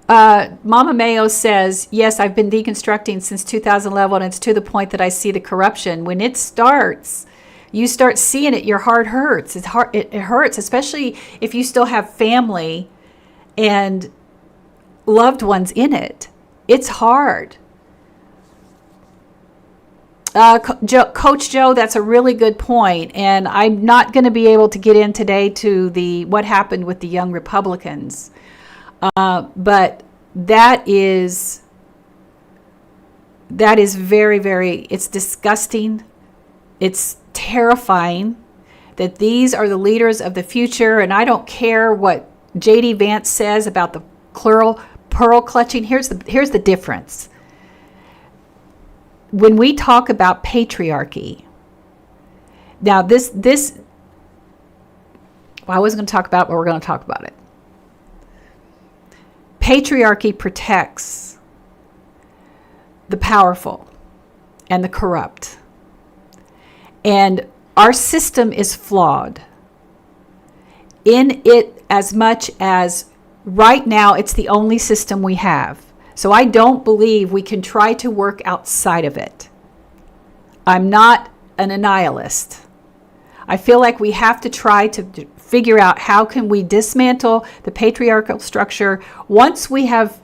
Mama Mayo says, yes, I've been deconstructing since 2011, and it's to the point that I see the corruption. When it starts you start seeing it, your heart hurts. It hurts, especially if you still have family and loved ones in it. It's hard. Coach Joe, that's a really good point, and I'm not going to be able to get in today to what happened with the young Republicans, but that is very, very, it's disgusting. It's terrifying that these are the leaders of the future, and I don't care what J.D. Vance says about the pearl clutching. Here's the difference. When we talk about patriarchy, now this well, I wasn't going to talk about it, but we're going to talk about it. Patriarchy protects the powerful and the corrupt. And our system is flawed in it as much as right now it's the only system we have. So I don't believe we can try to work outside of it. I'm not an annihilist. I feel like we have to try to figure out how can we dismantle the patriarchal structure once we have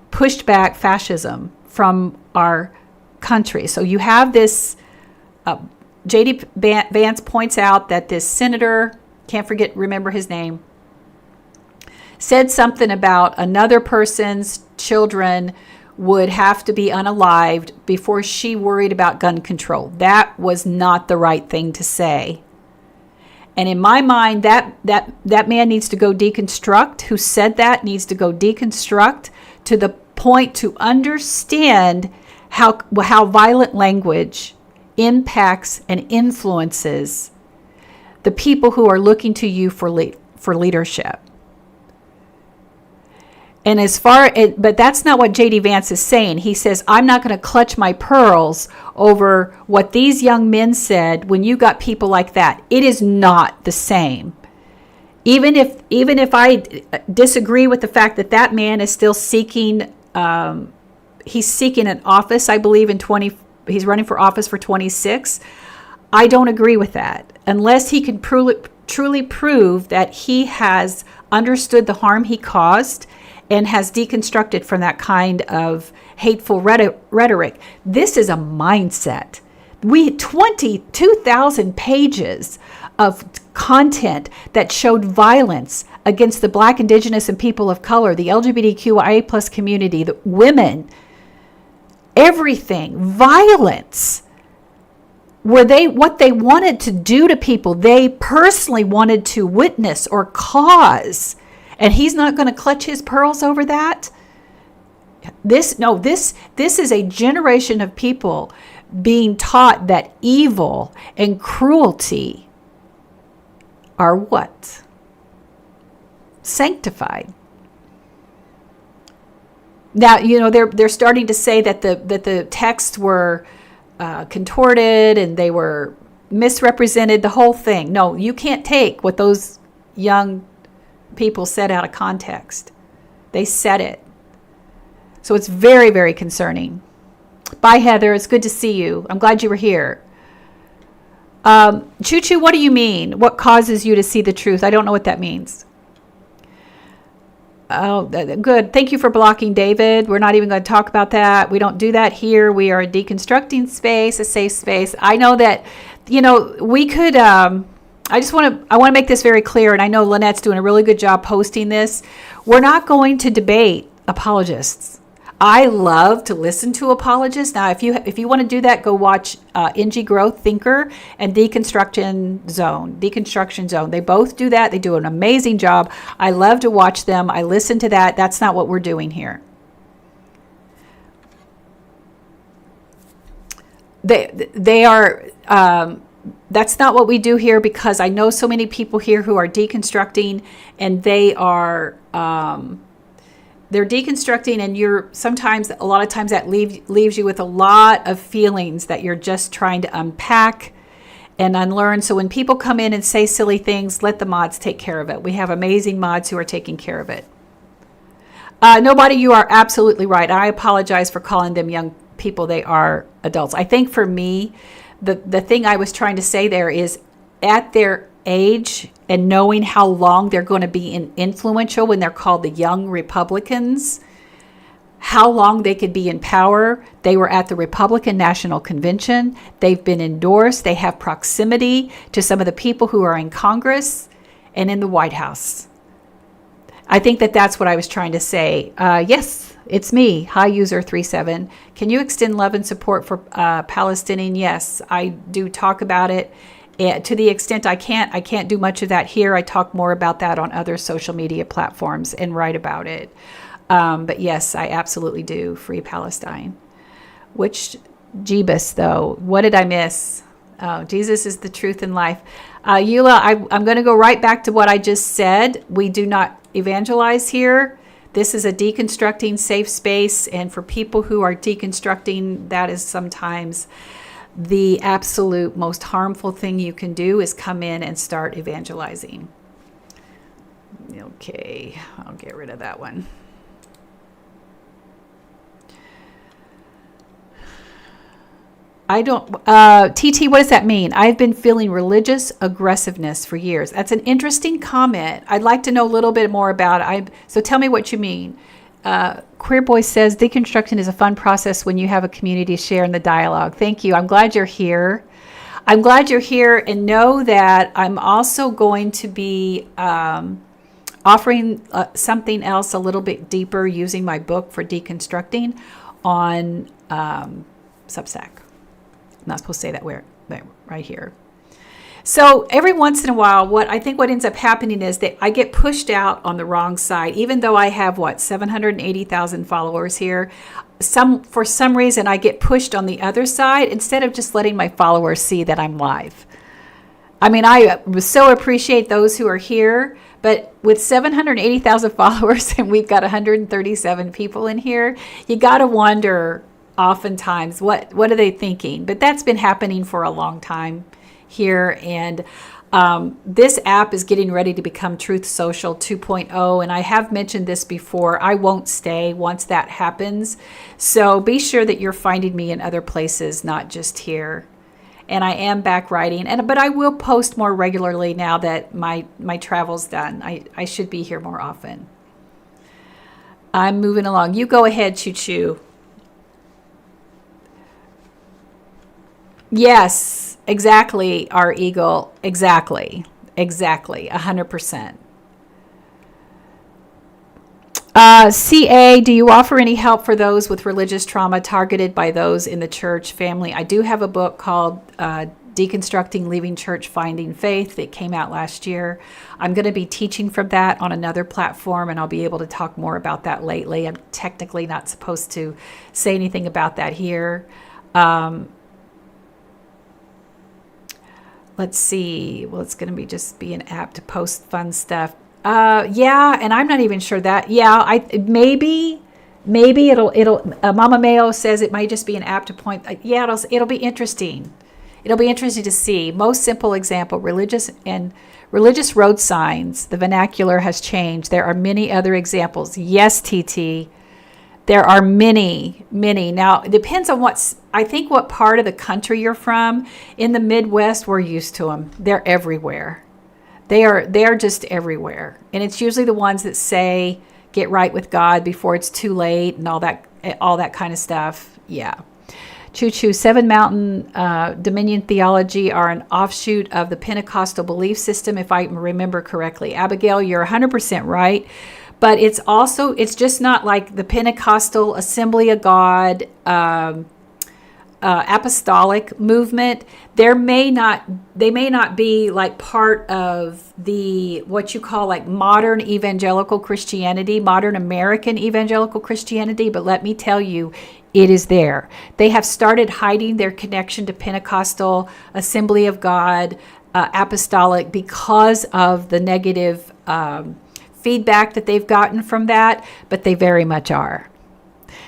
pushed back fascism from our country. So you have this, J.D. Vance points out that this senator, remember his name, said something about another person's children would have to be unalived before she worried about gun control. That was not the right thing to say. And in my mind, that man needs to go deconstruct. Who said that needs to go deconstruct to the point to understand how violent language impacts and influences the people who are looking to you for leadership. And but that's not what J.D. Vance is saying. He says, I'm not going to clutch my pearls over what these young men said when you got people like that. It is not the same. Even if I disagree with the fact that man is still seeking, he's seeking an office, I believe he's running for office for 26. I don't agree with that unless he can truly prove that he has understood the harm he caused and has deconstructed from that kind of hateful rhetoric. This is a mindset. 22,000 pages of content that showed violence against the Black, Indigenous, and people of color, the LGBTQIA plus community, the women, everything, violence. What they wanted to do to people, they personally wanted to witness or cause. And he's not going to clutch his pearls over that. This is a generation of people being taught that evil and cruelty are what? Sanctified. Now, they're starting to say that the texts were contorted and they were misrepresented, the whole thing. No, you can't take what those young people said out of context. They said it. So it's very, very concerning. Bye, Heather. It's good to see you. I'm glad you were here. Choo Choo, what do you mean? What causes you to see the truth? I don't know what that means. Oh, good. Thank you for blocking, David. We're not even going to talk about that. We don't do that here. We are a deconstructing space, a safe space. I know that, we could... I want to make this very clear, and I know Lynette's doing a really good job posting this. We're not going to debate apologists. I love to listen to apologists. Now, if you want to do that, go watch NG Growth Thinker and Deconstruction Zone. They both do that. They do an amazing job. I love to watch them. I listen to that. That's not what we're doing here. They are... that's not what we do here, because I know so many people here who are deconstructing, and they're deconstructing, and a lot of times that leaves you with a lot of feelings that you're just trying to unpack and unlearn. So when people come in and say silly things, let the mods take care of it. We have amazing mods who are taking care of it. Nobody, you are absolutely right. I apologize for calling them young people. They are adults. I think for me, the thing I was trying to say there is, at their age and knowing how long they're going to be influential when they're called the young Republicans, how long they could be in power. They were at the Republican National Convention. They've been endorsed. They have proximity to some of the people who are in Congress and in the White House. I think that's what I was trying to say. Yes, it's me. Hi, user 37. Can you extend love and support for Palestinian? Yes, I do talk about it. To the extent I can't do much of that here. I talk more about that on other social media platforms and write about it. But yes, I absolutely do. Free Palestine. Which Jebus, though? What did I miss? Oh, Jesus is the truth and life. Eula, I'm going to go right back to what I just said. We do not evangelize here. This is a deconstructing safe space. And for people who are deconstructing, that is sometimes the absolute most harmful thing you can do, is come in and start evangelizing. Okay, I'll get rid of that one. I don't, TT, what does that mean? I've been feeling religious aggressiveness for years. That's an interesting comment. I'd like to know a little bit more about it. So tell me what you mean. Queer Boy says, deconstruction is a fun process when you have a community share in the dialogue. Thank you. I'm glad you're here. I'm glad you're here, and know that I'm also going to be offering something else a little bit deeper using my book for deconstructing on Substack. I'm not supposed to say that right here. So every once in a while, what ends up happening is that I get pushed out on the wrong side, even though I have 780,000 followers here. For some reason, I get pushed on the other side instead of just letting my followers see that I'm live. I mean, I so appreciate those who are here, but with 780,000 followers and we've got 137 people in here, you got to wonder oftentimes what are they thinking? But that's been happening for a long time here, and this app is getting ready to become Truth Social 2.0, and I have mentioned this before. I won't stay once that happens, so be sure that you're finding me in other places, not just here. And I am back writing, but I will post more regularly now that my travel's done. I should be here more often. I'm moving along. You go ahead, Choo Choo. Yes, exactly, our Eagle. Exactly, 100%. CA, do you offer any help for those with religious trauma targeted by those in the church family? I do have a book called Deconstructing Leaving Church, Finding Faith. It came out last year. I'm going to be teaching from that on another platform, and I'll be able to talk more about that lately. I'm technically not supposed to say anything about that here. Let's see. Well, it's going to be an app to post fun stuff. Yeah, and I'm not even sure that. Yeah, maybe it'll. Mama Mayo says it might just be an app to point. Yeah, it'll be interesting. It'll be interesting to see. Most simple example: religious road signs. The vernacular has changed. There are many other examples. Yes, TT. There are many. Now, it depends on what part of the country you're from. In the Midwest, we're used to them. They're everywhere. They are just everywhere. And it's usually the ones that say, get right with God before it's too late and all that kind of stuff. Yeah. Choo Choo, Seven Mountain Dominion Theology are an offshoot of the Pentecostal belief system, if I remember correctly. Abigail, you're 100% right. But it's just not like the Pentecostal Assembly of God apostolic movement. They may not be like part of the what you call like modern evangelical Christianity, modern American evangelical Christianity. But let me tell you, it is there. They have started hiding their connection to Pentecostal Assembly of God apostolic because of the negative feedback that they've gotten from that, but they very much are.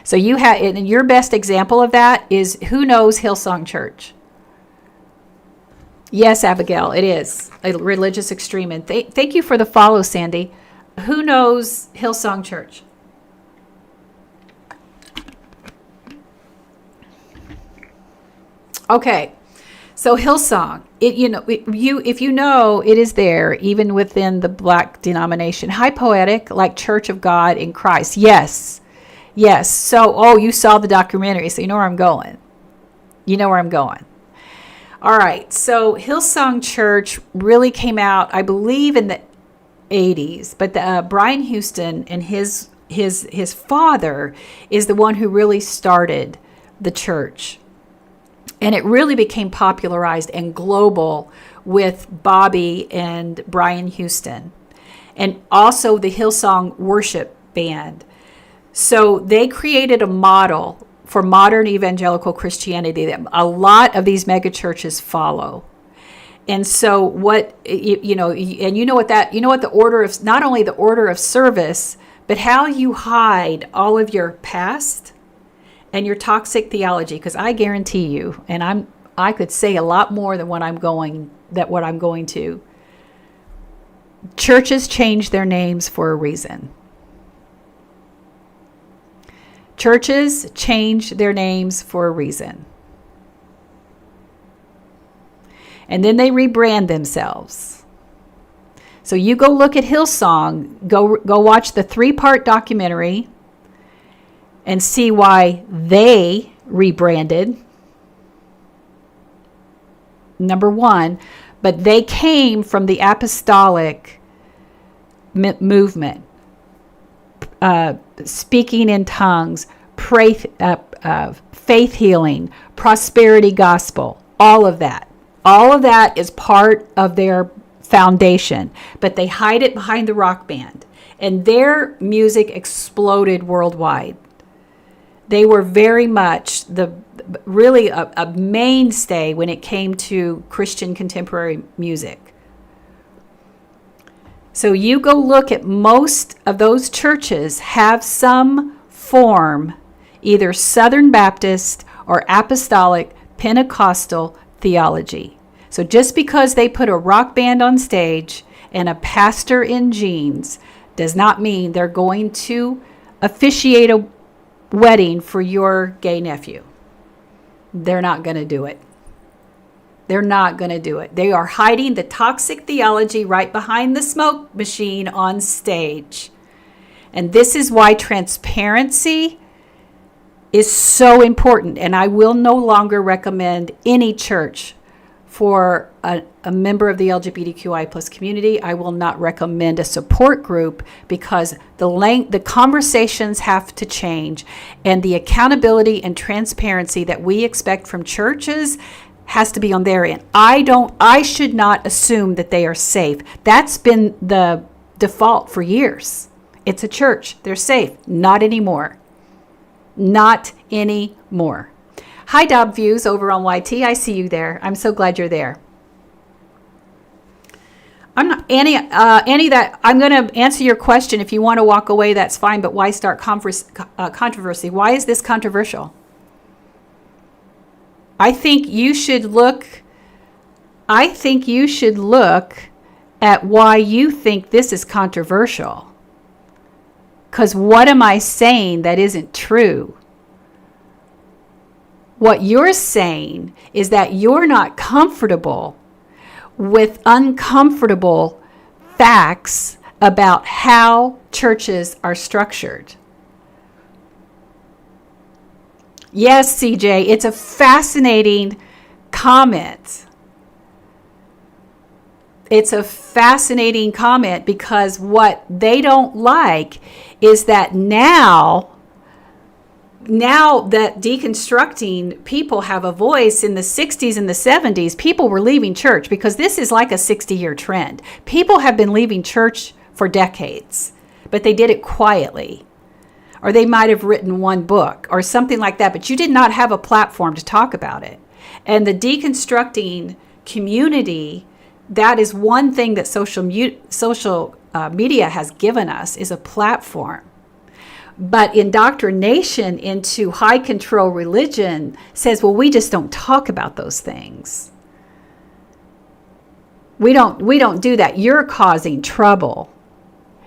So you have, and your best example of that is, who knows Hillsong Church? Yes, Abigail, it is a religious extreme. And thank you for the follow, Sandy. Who knows Hillsong Church? Okay, So Hillsong, if you know, it is there even within the Black denomination. High poetic, like Church of God in Christ. Yes. So, you saw the documentary, so you know where I'm going. All right. So Hillsong Church really came out, I believe, in the 80s. But Brian Houston and his father is the one who really started the church. And it really became popularized and global with Bobby and Brian Houston, and also the Hillsong worship band. So they created a model for modern evangelical Christianity that a lot of these mega churches follow. And so what the order of, not only the order of service, but how you hide all of your past and your toxic theology, because I guarantee you, and I could say a lot more than what I'm going to. Churches change their names for a reason. Churches change their names for a reason. And then they rebrand themselves. So you go look at Hillsong, go watch the 3-part documentary and see why they rebranded. Number one, but they came from the apostolic movement, speaking in tongues, faith healing, prosperity gospel, all of that. All of that is part of their foundation, but they hide it behind the rock band, and their music exploded worldwide. They were very much really a mainstay when it came to Christian contemporary music. So you go look at most of those churches have some form, either Southern Baptist or Apostolic Pentecostal theology. So just because they put a rock band on stage and a pastor in jeans does not mean they're going to officiate a wedding for your gay nephew. They're not going to do it. They are hiding the toxic theology right behind the smoke machine on stage. And this is why transparency is so important. And I will no longer recommend any church for a member of the LGBTQI plus community. I will not recommend a support group, because the conversations have to change, and the accountability and transparency that we expect from churches has to be on their end. I should not assume that they are safe. That's been the default for years. It's a church. They're safe. Not anymore. Hi, Dob Views over on YT. I see you there. I'm so glad you're there. I'm not Annie. That I'm going to answer your question. If you want to walk away, that's fine. But why start controversy? Why is this controversial? I think you should look at why you think this is controversial. Because what am I saying that isn't true? What you're saying is that you're not comfortable with uncomfortable facts about how churches are structured. Yes, CJ, it's a fascinating comment. It's a fascinating comment, because what they don't like is that now that deconstructing people have a voice. In the 60s and the 70s, people were leaving church, because this is like a 60-year trend. People have been leaving church for decades, but they did it quietly. Or they might have written one book or something like that, but you did not have a platform to talk about it. And the deconstructing community, that is one thing that social media has given us, is a platform. But indoctrination into high control religion says, well, we just don't talk about those things. We don't do that. You're causing trouble.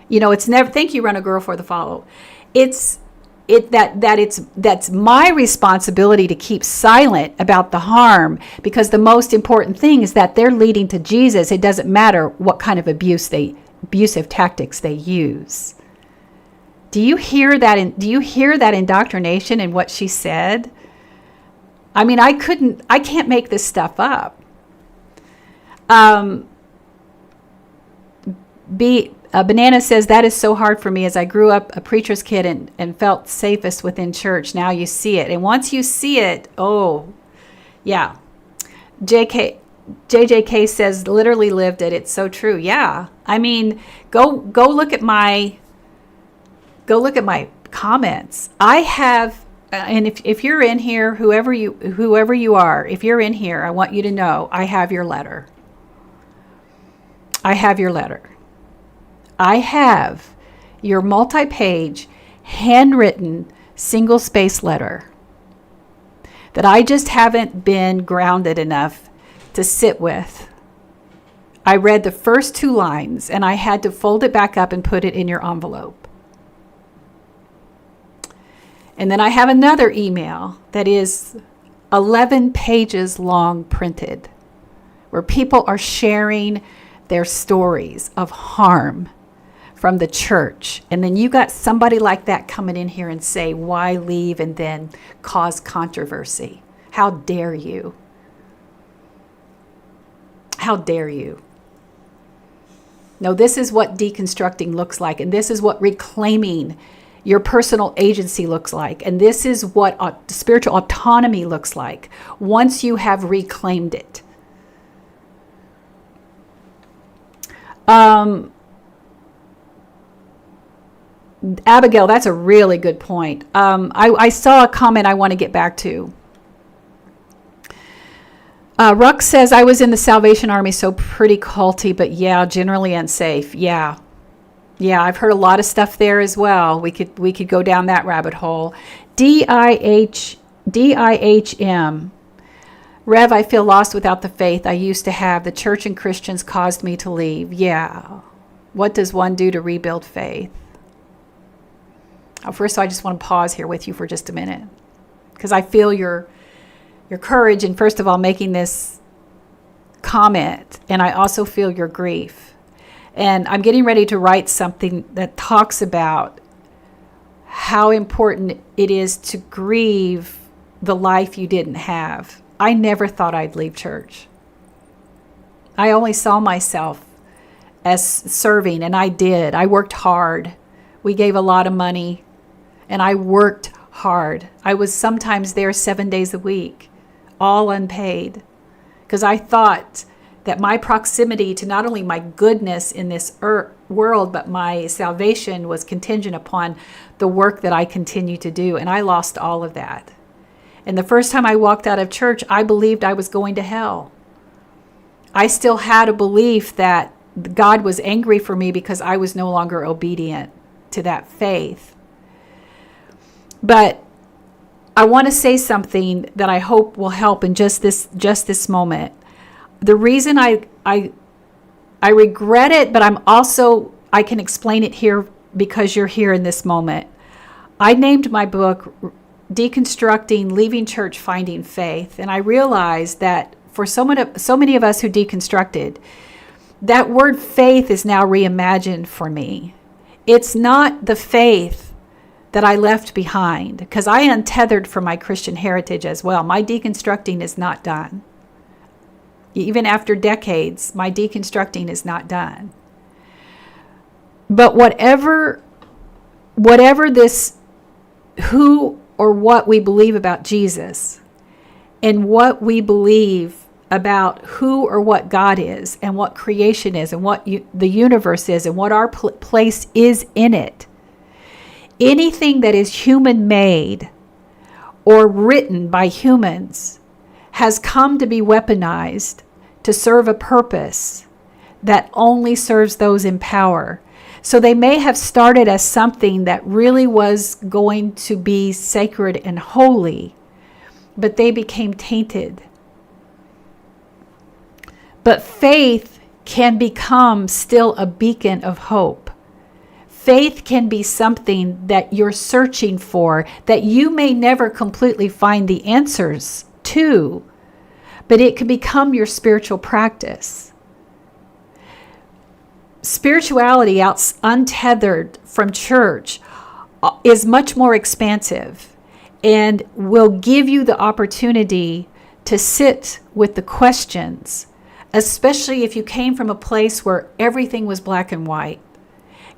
It's never, thank you, Run a Girl, for the follow. It's that's my responsibility to keep silent about the harm, because the most important thing is that they're leading to Jesus. It doesn't matter what kind of abusive tactics they use. Do you hear that indoctrination in what she said? I mean, I can't make this stuff up. Banana says, that is so hard for me, as I grew up a preacher's kid and felt safest within church. Now you see it. And once you see it, oh, yeah. JJK says, literally lived it. It's so true. Yeah. I mean, go look at my comments. I have, and if you're in here, whoever you are, if you're in here, I want you to know I have your letter. I have your letter. I have your multi-page, handwritten, single-space letter that I just haven't been grounded enough to sit with. I read the first 2 lines, and I had to fold it back up and put it in your envelope. And then I have another email that is 11 pages long printed, where people are sharing their stories of harm from the church. And then you got somebody like that coming in here and say, why leave, and then cause controversy. How dare you? How dare you? No, this is what deconstructing looks like, and this is what reclaiming your personal agency looks like, and this is what spiritual autonomy looks like once you have reclaimed it. Abigail, that's a really good point. I saw a comment I want to get back to. Ruck says, I was in the Salvation Army, so pretty culty, but yeah, generally unsafe. Yeah, I've heard a lot of stuff there as well. We could go down that rabbit hole. DIHM. Rev, I feel lost without the faith I used to have. The church and Christians caused me to leave. Yeah. What does one do to rebuild faith? First, I just want to pause here with you for just a minute, because I feel your courage in, first of all, making this comment, and I also feel your grief. And I'm getting ready to write something that talks about how important it is to grieve the life you didn't have. I never thought I'd leave church. I only saw myself as serving, and I did. I worked hard. We gave a lot of money, and I worked hard. I was sometimes there 7 days a week, all unpaid, because I thought that my proximity to not only my goodness in this world, but my salvation was contingent upon the work that I continue to do. And I lost all of that. And the first time I walked out of church, I believed I was going to hell. I still had a belief that God was angry for me because I was no longer obedient to that faith. But I want to say something that I hope will help in just this moment. The reason I regret it, but I can explain it here because you're here in this moment. I named my book Deconstructing, Leaving Church, Finding Faith. And I realized that for so many of us who deconstructed, that word faith is now reimagined for me. It's not the faith that I left behind, because I untethered from my Christian heritage as well. My deconstructing is not done. Even after decades, my deconstructing is not done. But whatever this, who or what we believe about Jesus, and what we believe about who or what God is, and what creation is, and what the universe is, and what our place is in it, anything that is human-made or written by humans has come to be weaponized to serve a purpose that only serves those in power. So they may have started as something that really was going to be sacred and holy, but they became tainted. But faith can become still a beacon of hope. faith can be something that you're searching for, that you may never completely find the answers to, but it can become your spiritual practice. Spirituality untethered from church is much more expansive and will give you the opportunity to sit with the questions, especially if you came from a place where everything was black and white.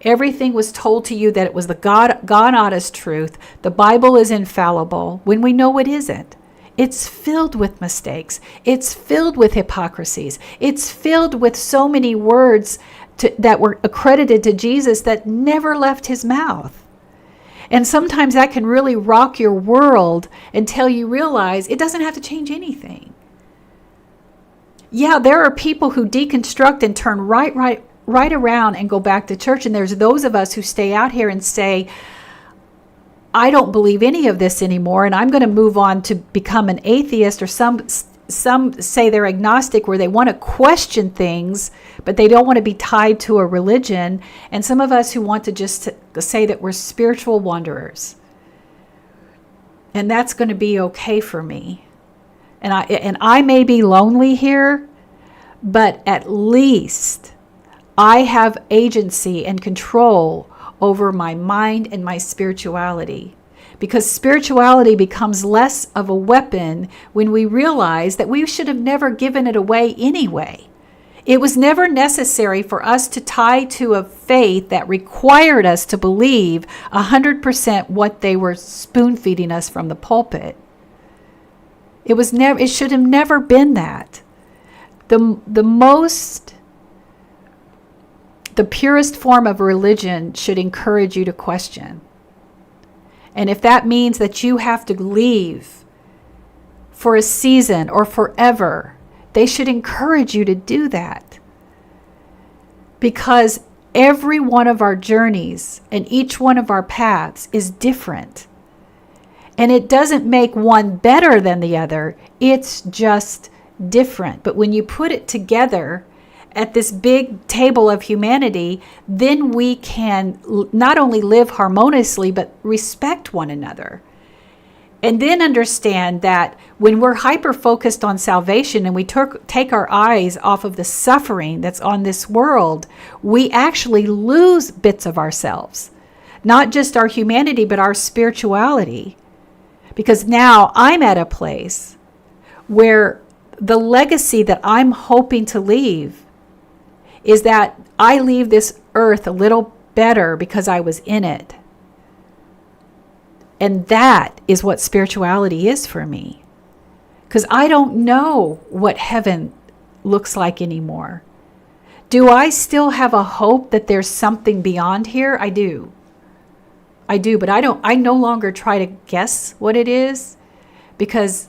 Everything was told to you that it was the God honest truth. The Bible is infallible, when we know it isn't. It's filled with mistakes. It's filled with hypocrisies. It's filled with so many words that were accredited to Jesus that never left his mouth. And sometimes that can really rock your world until you realize it doesn't have to change anything. Yeah, there are people who deconstruct and turn right around and go back to church. And there's those of us who stay out here and say, I don't believe any of this anymore, and I'm going to move on to become an atheist, or some say they're agnostic, where they want to question things, but they don't want to be tied to a religion. And some of us who want to just say that we're spiritual wanderers. And that's going to be okay for me. And I may be lonely here, but at least I have agency and control over my mind and my spirituality. Because spirituality becomes less of a weapon when we realize that we should have never given it away anyway. It was never necessary for us to tie to a faith that required us to believe 100% what they were spoon feeding us from the pulpit. It should have never been that. The purest form of religion should encourage you to question. And if that means that you have to leave for a season or forever, they should encourage you to do that. Because every one of our journeys and each one of our paths is different. And it doesn't make one better than the other. It's just different. But when you put it together at this big table of humanity, then we can not only live harmoniously, but respect one another. And then understand that when we're hyper-focused on salvation and we take our eyes off of the suffering that's on this world, we actually lose bits of ourselves. Not just our humanity, but our spirituality. Because now I'm at a place where the legacy that I'm hoping to leave is that I leave this earth a little better because I was in it. And that is what spirituality is for me. Because I don't know what heaven looks like anymore. Do I still have a hope that there's something beyond here? I do, but I no longer try to guess what it is, because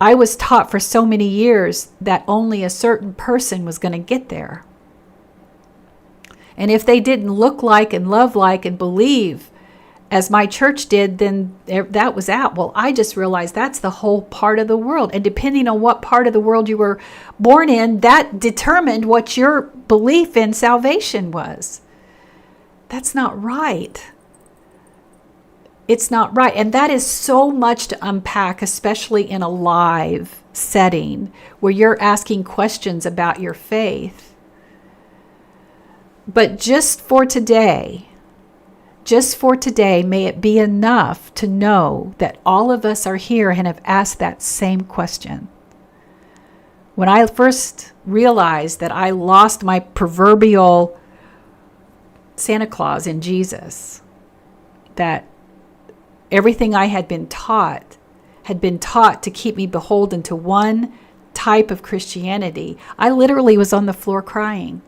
I was taught for so many years that only a certain person was going to get there. And if they didn't look like and love like and believe as my church did, then that was out. Well, I just realized that's the whole part of the world. And depending on what part of the world you were born in, that determined what your belief in salvation was. That's not right. It's not right. And that is so much to unpack, especially in a live setting where you're asking questions about your faith. But just for today, may it be enough to know that all of us are here and have asked that same question. When I first realized that I lost my proverbial Santa Claus in Jesus, that everything I had been taught to keep me beholden to one type of Christianity, I literally was on the floor crying.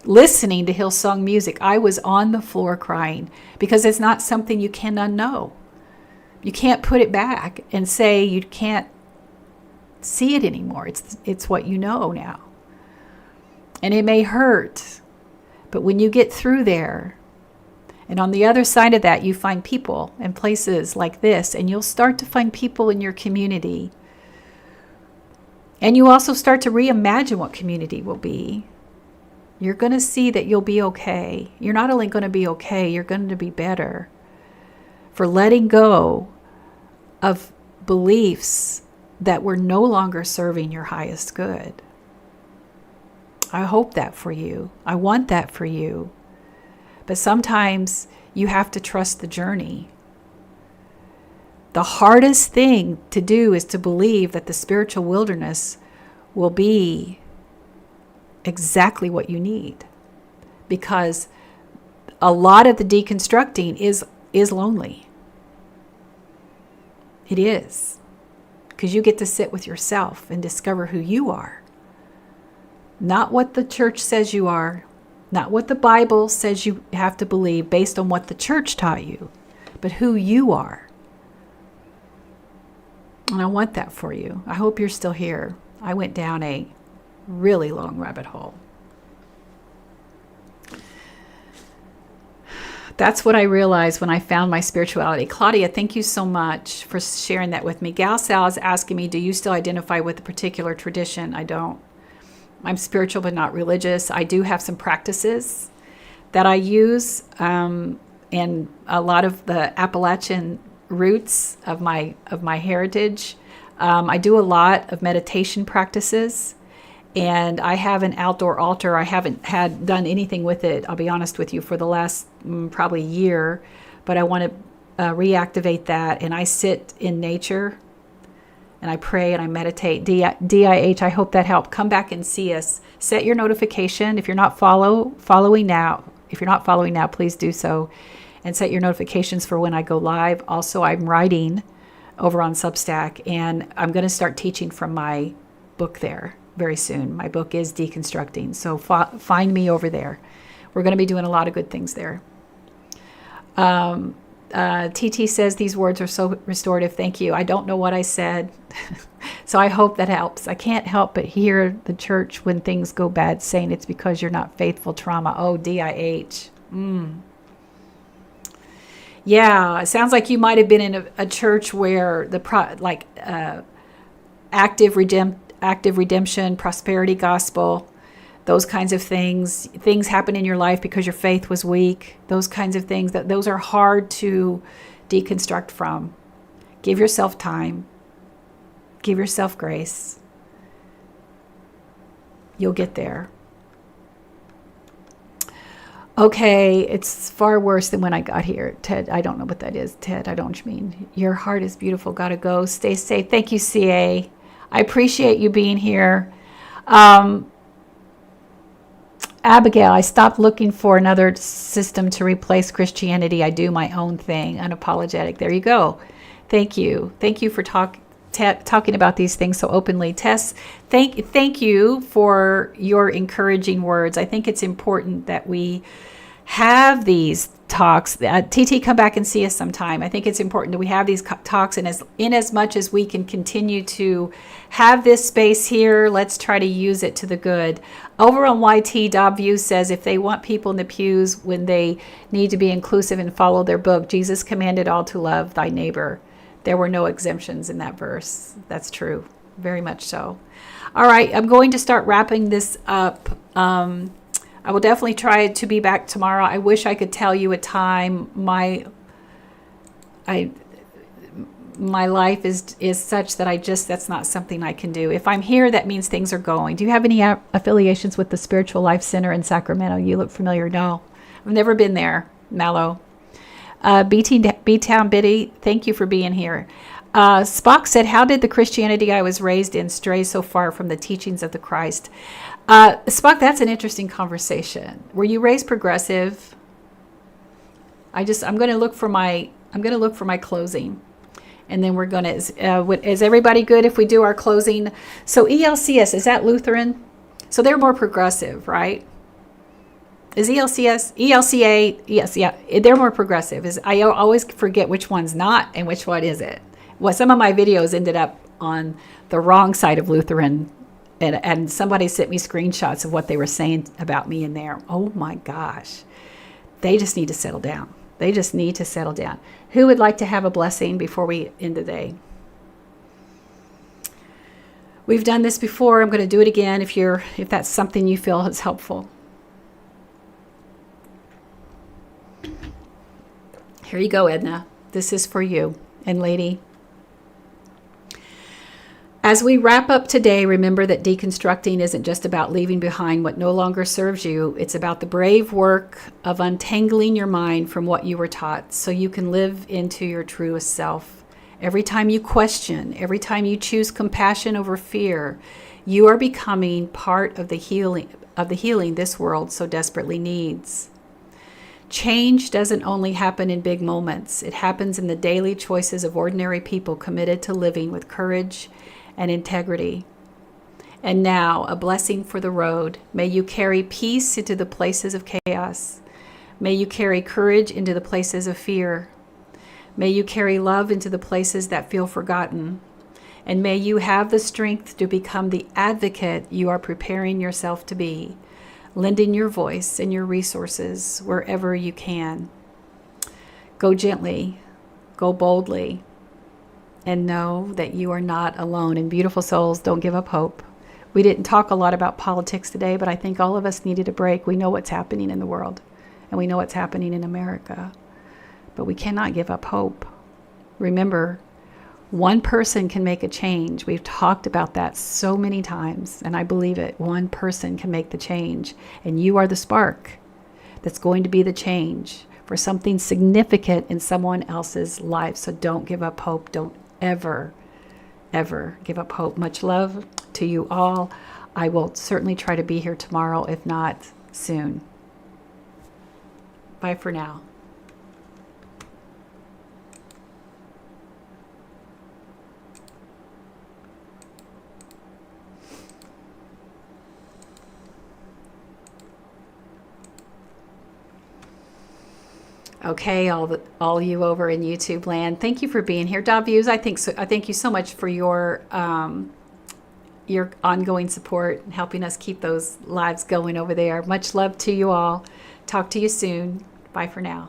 Listening to Hillsong music, I was on the floor crying, because it's not something you can unknow. You can't put it back and say you can't see it anymore. It's what you know now. And it may hurt, but when you get through there, and on the other side of that, you find people and places like this, and you'll start to find people in your community. And you also start to reimagine what community will be. You're going to see that you'll be okay. You're not only going to be okay, you're going to be better for letting go of beliefs that were no longer serving your highest good. I hope that for you. I want that for you. But sometimes you have to trust the journey. The hardest thing to do is to believe that the spiritual wilderness will be exactly what you need. Because a lot of the deconstructing is lonely. It is. Because you get to sit with yourself and discover who you are. Not what the church says you are. Not what the Bible says you have to believe based on what the church taught you. But who you are. And I want that for you. I hope you're still here. I went down a really long rabbit hole. That's what I realized when I found my spirituality. Claudia, thank you so much for sharing that with me. Gal Sal is asking me, do you still identify with a particular tradition? I don't. I'm spiritual but not religious. I do have some practices that I use, and a lot of the Appalachian roots of my heritage. I do a lot of meditation practices, and I have an outdoor altar. I haven't done anything with it, I'll be honest with you, for the last probably year, but I want to reactivate that, and I sit in nature, and I pray and I meditate. DIH, I hope that helped. Come back and see us. Set your notification. If you're not following now, please do so, and set your notifications for when I go live. Also, I'm writing over on Substack, and I'm going to start teaching from my book there very soon. My book is Deconstructing, so find me over there. We're going to be doing a lot of good things there. TT says these words are so restorative. Thank you. I don't know what I said, so I hope that helps. I can't help but hear the church when things go bad saying it's because you're not faithful. Trauma. Oh, DIH. Yeah, it sounds like you might have been in a church where active redemption, prosperity gospel, those kinds of things happen in your life because your faith was weak. Those kinds of things, those are hard to deconstruct from. Give yourself time. Give yourself grace. You'll get there. Okay, it's far worse than when I got here. Ted, I don't know what that is. Ted, I don't know what you mean. Your heart is beautiful. Gotta go. Stay safe. Thank you, CA. I appreciate you being here. Abigail, I stopped looking for another system to replace Christianity. I do my own thing, unapologetic. There you go. Thank you. Thank you for talking about these things so openly. Tess, thank you for your encouraging words. I think it's important that we have these talks. TT, come back and see us sometime. I think it's important that we have these talks, and as much as we can continue to have this space here, let's try to use it to the good. Over on YT, Dobview says if they want people in the pews when they need to be inclusive and follow their book, Jesus commanded all to love thy neighbor. There were no exemptions in that verse. That's true. Very much so. All right, I'm going to start wrapping this up. I will definitely try to be back tomorrow. I wish I could tell you a time. My life is such that that's not something I can do. If I'm here, that means things are going. Do you have any affiliations with the Spiritual Life Center in Sacramento? You look familiar. No, I've never been there. Mallow. B-Town Biddy, thank you for being here. Spock said, how did the Christianity I was raised in stray so far from the teachings of the Christ? Spock, that's an interesting conversation. Were you raised progressive? I'm going to look for my closing, and then we're going to. Is everybody good if we do our closing? So ELCS, is that Lutheran? So they're more progressive, right? Is ELCA? Yes, yeah, they're more progressive. I always forget which one's not and which one is it. Well, some of my videos ended up on the wrong side of Lutheran. And somebody sent me screenshots of what they were saying about me in there. Oh my gosh. They just need to settle down. Who would like to have a blessing before we end the day? We've done this before. I'm going to do it again if that's something you feel is helpful. Here you go, Edna. This is for you. And lady, as we wrap up today, remember that deconstructing isn't just about leaving behind what no longer serves you. It's about the brave work of untangling your mind from what you were taught so you can live into your truest self. Every time you question, every time you choose compassion over fear, you are becoming part of the healing this world so desperately needs. Change doesn't only happen in big moments. It happens in the daily choices of ordinary people committed to living with courage and integrity. And now, a blessing for the road. May you carry peace into the places of chaos. May you carry courage into the places of fear. May you carry love into the places that feel forgotten. And may you have the strength to become the advocate you are preparing yourself to be, lending your voice and your resources wherever you can. Go gently, go boldly, and know that you are not alone. And beautiful souls, don't give up hope. We didn't talk a lot about politics today, but I think all of us needed a break. We know what's happening in the world, and we know what's happening in America, but we cannot give up hope. Remember, one person can make a change. We've talked about that so many times, and I believe it. One person can make the change, and you are the spark that's going to be the change for something significant in someone else's life. So don't give up hope. Don't ever give up hope. Much love to you all. I will certainly try to be here tomorrow, if not soon. Bye for now. Okay, all you over in YouTube land, thank you for being here. Davuz, I thank you so much for your ongoing support and helping us keep those lives going over there. Much love to you all. Talk to you soon. Bye for now.